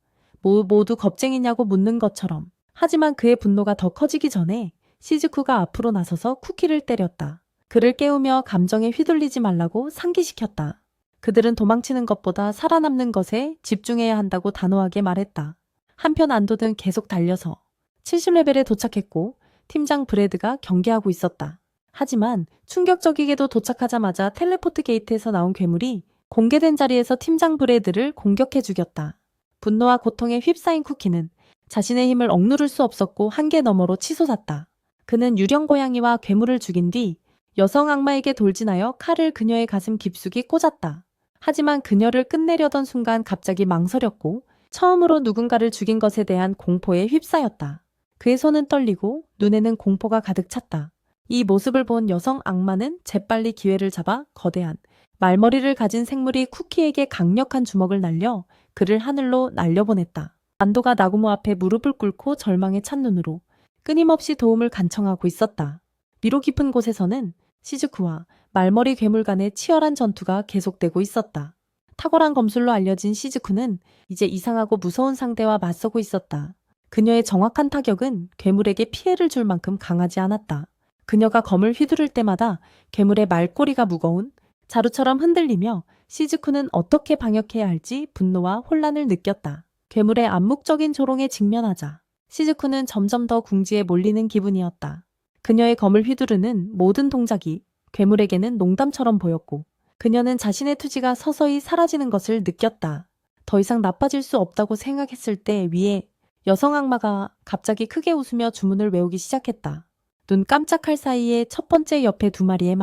모두 겁쟁이냐고 묻는 것처럼. 하지만 그의 분노가 더 커지기 전에 시즈쿠가 앞으로 나서서 쿠키를 때렸다. 그를 깨우며 감정에 휘둘리지 말라고 상기시켰다. 그들은 도망치는 것보다 살아남는 것에 집중해야 한다고 단호하게 말했다. 한편 안도는 계속 달려서 70레벨에 도착했고 팀장 브래드가 경계하고 있었다. 하지만 충격적이게도 도착하자마자 텔레포트 게이트에서 나온 괴물이 공개된 자리에서 팀장 브래드를 공격해 죽였다. 분노와 고통에 휩싸인 쿠키는 자신의 힘을 억누를 수 없었고 한계 너머로 치솟았다. 그는 유령 고양이와 괴물을 죽인 뒤 여성 악마에게 돌진하여 칼을 그녀의 가슴 깊숙이 꽂았다. 하지만 그녀를 끝내려던 순간 갑자기 망설였고 처음으로 누군가를 죽인 것에 대한 공포에 휩싸였다. 그의 손은 떨리고 눈에는 공포가 가득 찼다. 이 모습을 본 여성 악마는 재빨리 기회를 잡아 거대한 말머리를 가진 생물이 쿠키에게 강력한 주먹을 날려 그를 하늘로 날려보냈다. 안도가 나구모 앞에 무릎을 꿇고 절망에 찬 눈으로 끊임없이 도움을 간청하고 있었다. 미로 깊은 곳에서는 시즈쿠와 말머리 괴물 간의 치열한 전투가 계속되고 있었다. 탁월한 검술로 알려진 시즈쿠는 이제 이상하고 무서운 상대와 맞서고 있었다. 그녀의 정확한 타격은 괴물에게 피해를 줄 만큼 강하지 않았다. 그녀가 검을 휘두를 때마다 괴물의 말꼬리가 무거운 자루처럼 흔들리며 시즈쿠는 어떻게 방역해야 할지 분노와 혼란을 느꼈다. 괴물의 암묵적인 조롱에 직면하자 시즈쿠는 점점 더 궁지에 몰리는 기분이었다. 그녀의 검을 휘두르는 모든 동작이 괴물에게는 농담처럼 보였고 그녀는 자신의 투지가 서서히 사라지는 것을 느꼈다. 더 이상 나빠질 수 없다고 생각했을 때 위에 여성 악마가 갑자기 크게 웃으며 주문을 외우기 시작했다. 눈 깜짝할 사이에 첫 번째 옆에 두 마리의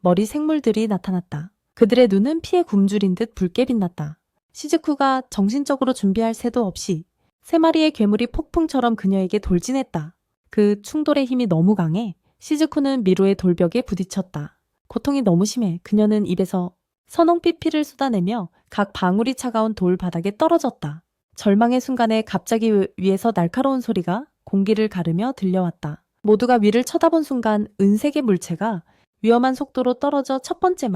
머리 생물들이 나타났다. 그들의 눈은 피에 굶주린 듯 붉게 빛났다. 시즈쿠가 정신적으로 준비할 새도 없이 세 마리의 괴물이 폭풍처럼 그녀에게 돌진했다. 그 충돌의 힘이 너무 강해 시즈쿠는 미로의 돌벽에 부딪혔다. 고통이 너무 심해 그녀는 입에서 선홍빛 피를 쏟아내며 각 방울이 차가운 돌 바닥에 떨어졌다. 절망의 순간에 갑자기 위에서 날카로운 소리가 공기를 가르며 들려왔다. 모두가 위를 쳐다본 순간 은색의 물체가 위험한 속도로 떨어져 첫 번째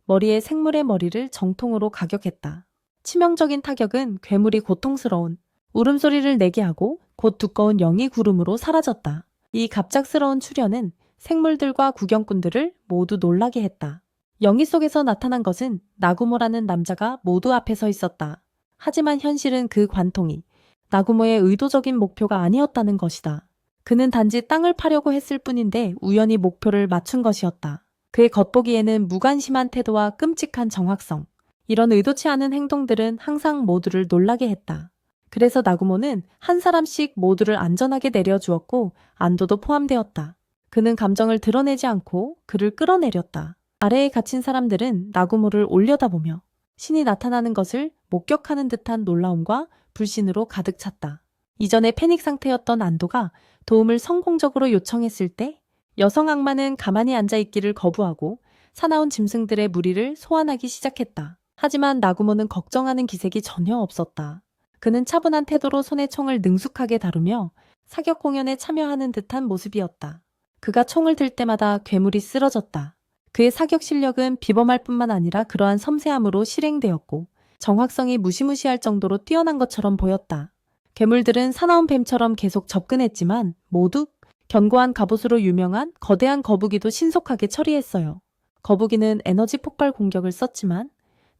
머리에 생물의 머리를 정통으로 가격했다. 치명적인 타격은 괴물이 고통스러운 울음소리를 내게 하고 곧 두꺼운 영이 구름으로 사라졌다. 이 갑작스러운 출현은 생물들과 구경꾼들을 모두 놀라게 했다. 영희 속에서 나타난 것은 나구모라는 남자가 모두 앞에 서 있었다. 하지만 현실은 그 관통이 나구모의 의도적인 목표가 아니었다는 것이다. 그는 단지 땅을 파려고 했을 뿐인데 우연히 목표를 맞춘 것이었다. 그의 겉보기에는 무관심한 태도와 끔찍한 정확성. 이런 의도치 않은 행동들은 항상 모두를 놀라게 했다. 그래서 나구모는 한 사람씩 모두를 안전하게 내려주었고 안도도 포함되었다. 그는 감정을 드러내지 않고 그를 끌어내렸다. 아래에 갇힌 사람들은 나구모를 올려다보며 신이 나타나는 것을 목격하는 듯한 놀라움과 불신으로 가득 찼다. 이전에 패닉 상태였던 안도가 도움을 성공적으로 요청했을 때 여성 악마는 가만히 앉아있기를 거부하고 사나운 짐승들의 무리를 소환하기 시작했다. 하지만 나구모는 걱정하는 기색이 전혀 없었다. 그는 차분한 태도로 손에 총을 능숙하게 다루며 사격 공연에 참여하는 듯한 모습이었다. 그가 총을 들 때마다 괴물이 쓰러졌다. 그의 사격 실력은 비범할 뿐만 아니라 그러한 섬세함으로 실행되었고 정확성이 무시무시할 정도로 뛰어난 것처럼 보였다. 괴물들은 사나운 뱀처럼 계속 접근했지만 모두 견고한 갑옷으로 유명한 거대한 거북이도 신속하게 처리했어요. 거북이는 에너지 폭발 공격을 썼지만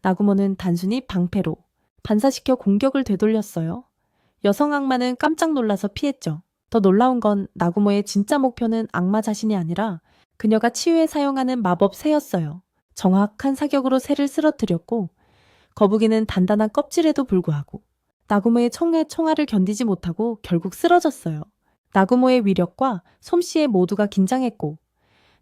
나구모는 단순히 방패로 반사시켜 공격을 되돌렸어요. 여성 악마는 깜짝 놀라서 피했죠. 더 놀라운 건 나구모의 진짜 목표는 악마 자신이 아니라 그녀가 치유에 사용하는 마법 새였어요. 정확한 사격으로 새를 쓰러뜨렸고 거북이는 단단한 껍질에도 불구하고 나구모의 총알을 견디지 못하고 결국 쓰러졌어요. 나구모의 위력과 솜씨에 모두가 긴장했고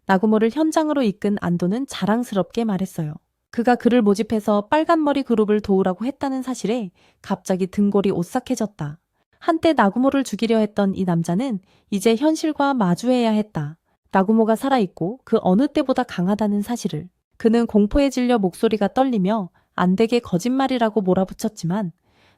나구모를 현장으로 이끈 안도는 자랑스럽게 말했어요. 그가 그를 모집해서 빨간머리 그룹을 도우라고 했다는 사실에 갑자기 등골이 오싹해졌다. 한때 나구모를 죽이려 했던 이 남자는 이제 현실과 마주해야 했다. 나구모가 살아있고 그 어느 때보다 강하다는 사실을. 그는 공포에 질려 목소리가 떨리며 안되게 거짓말이라고 몰아붙였지만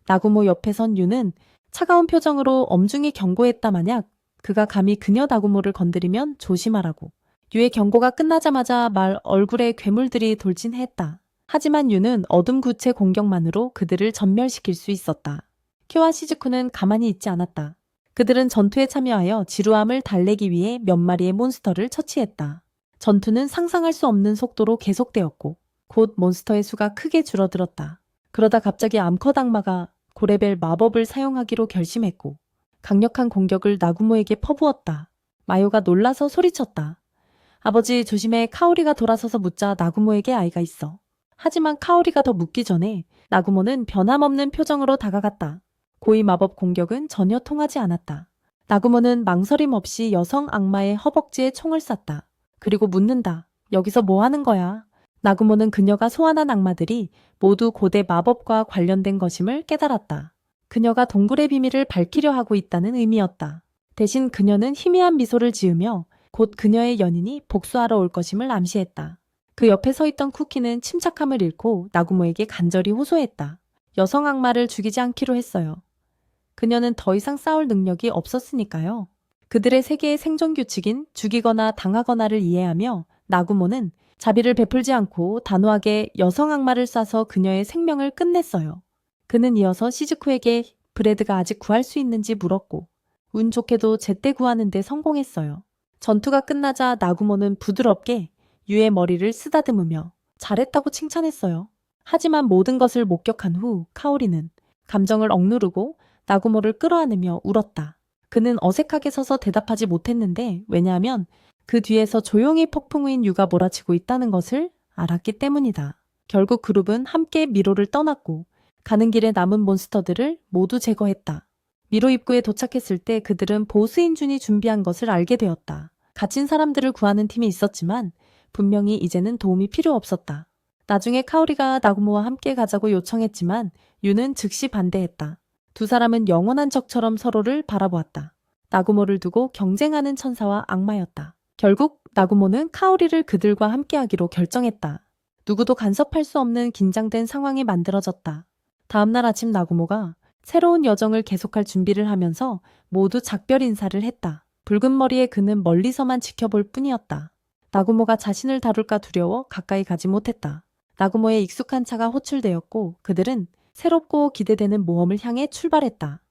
나구모 옆에 선 유는 차가운 표정으로 엄중히 경고했다 마냥 그가 감히 그녀 나구모를 건드리면 조심하라고. 유의 경고가 끝나자마자 얼굴에 괴물들이 돌진했다. 하지만 유는 어둠 구체 공격만으로 그들을 전멸시킬 수 있었다. 큐와 시즈쿠는 가만히 있지 않았다. 그들은 전투에 참여하여 지루함을 달래기 위해 몇 마리의 몬스터를 처치했다. 전투는 상상할 수 없는 속도로 계속되었고 곧 몬스터의 수가 크게 줄어들었다. 그러다 갑자기 암컷 악마가 고레벨 마법을 사용하기로 결심했고 강력한 공격을 나구모에게 퍼부었다. 마요가 놀라서 소리쳤다. 아버지 조심해. 카오리가 돌아서서 묻자 나구모에게 아이가 있어. 하지만 카오리가 더 묻기 전에 나구모는 변함없는 표정으로 다가갔다. 고위 마법 공격은 전혀 통하지 않았다. 나구모는 망설임 없이 여성 악마의 허벅지에 총을 쐈다. 그리고 묻는다. 여기서 뭐 하는 거야? 나구모는 그녀가 소환한 악마들이 모두 고대 마법과 관련된 것임을 깨달았다. 그녀가 동굴의 비밀을 밝히려 하고 있다는 의미였다. 대신 그녀는 희미한 미소를 지으며 곧 그녀의 연인이 복수하러 올 것임을 암시했다. 그 옆에 서 있던 쿠키는 침착함을 잃고 나구모에게 간절히 호소했다. 여성 악마를 죽이지 않기로 했어요. 그녀는 더 이상 싸울 능력이 없었으니까요. 그들의 세계의 생존 규칙인 죽이거나 당하거나를 이해하며 나구모는 자비를 베풀지 않고 단호하게 여성 악마를 쏴서 그녀의 생명을 끝냈어요. 그는 이어서 시즈쿠에게 브레드가 아직 구할 수 있는지 물었고 운 좋게도 제때 구하는 데 성공했어요. 전투가 끝나자 나구모는 부드럽게 유의 머리를 쓰다듬으며 잘했다고 칭찬했어요. 하지만 모든 것을 목격한 후 카오리는 감정을 억누르고 나구모를 끌어안으며 울었다. 그는 어색하게 서서 대답하지 못했는데 왜냐하면 그 뒤에서 조용히 폭풍우인 유가 몰아치고 있다는 것을 알았기 때문이다. 결국 그룹은 함께 미로를 떠났고 가는 길에 남은 몬스터들을 모두 제거했다. 미로 입구에 도착했을 때 그들은 보스인준이 준비한 것을 알게 되었다. 갇힌 사람들을 구하는 팀이 있었지만 분명히 이제는 도움이 필요 없었다. 나중에 카오리가 나구모와 함께 가자고 요청했지만 유는 즉시 반대했다. 두 사람은 영원한 적처럼 서로를 바라보았다. 나구모를 두고 경쟁하는 천사와 악마였다. 결국 나구모는 카오리를 그들과 함께하기로 결정했다. 누구도 간섭할 수 없는 긴장된 상황이 만들어졌다. 다음날 아침 나구모가 새로운 여정을 계속할 준비를 하면서 모두 작별 인사를 했다. 붉은 머리의 그는 멀리서만 지켜볼 뿐이었다. 나구모가 자신을 다룰까 두려워 가까이 가지 못했다. 나구모의 익숙한 차가 호출되었고 그들은 새롭고 기대되는 모험을 향해 출발했다.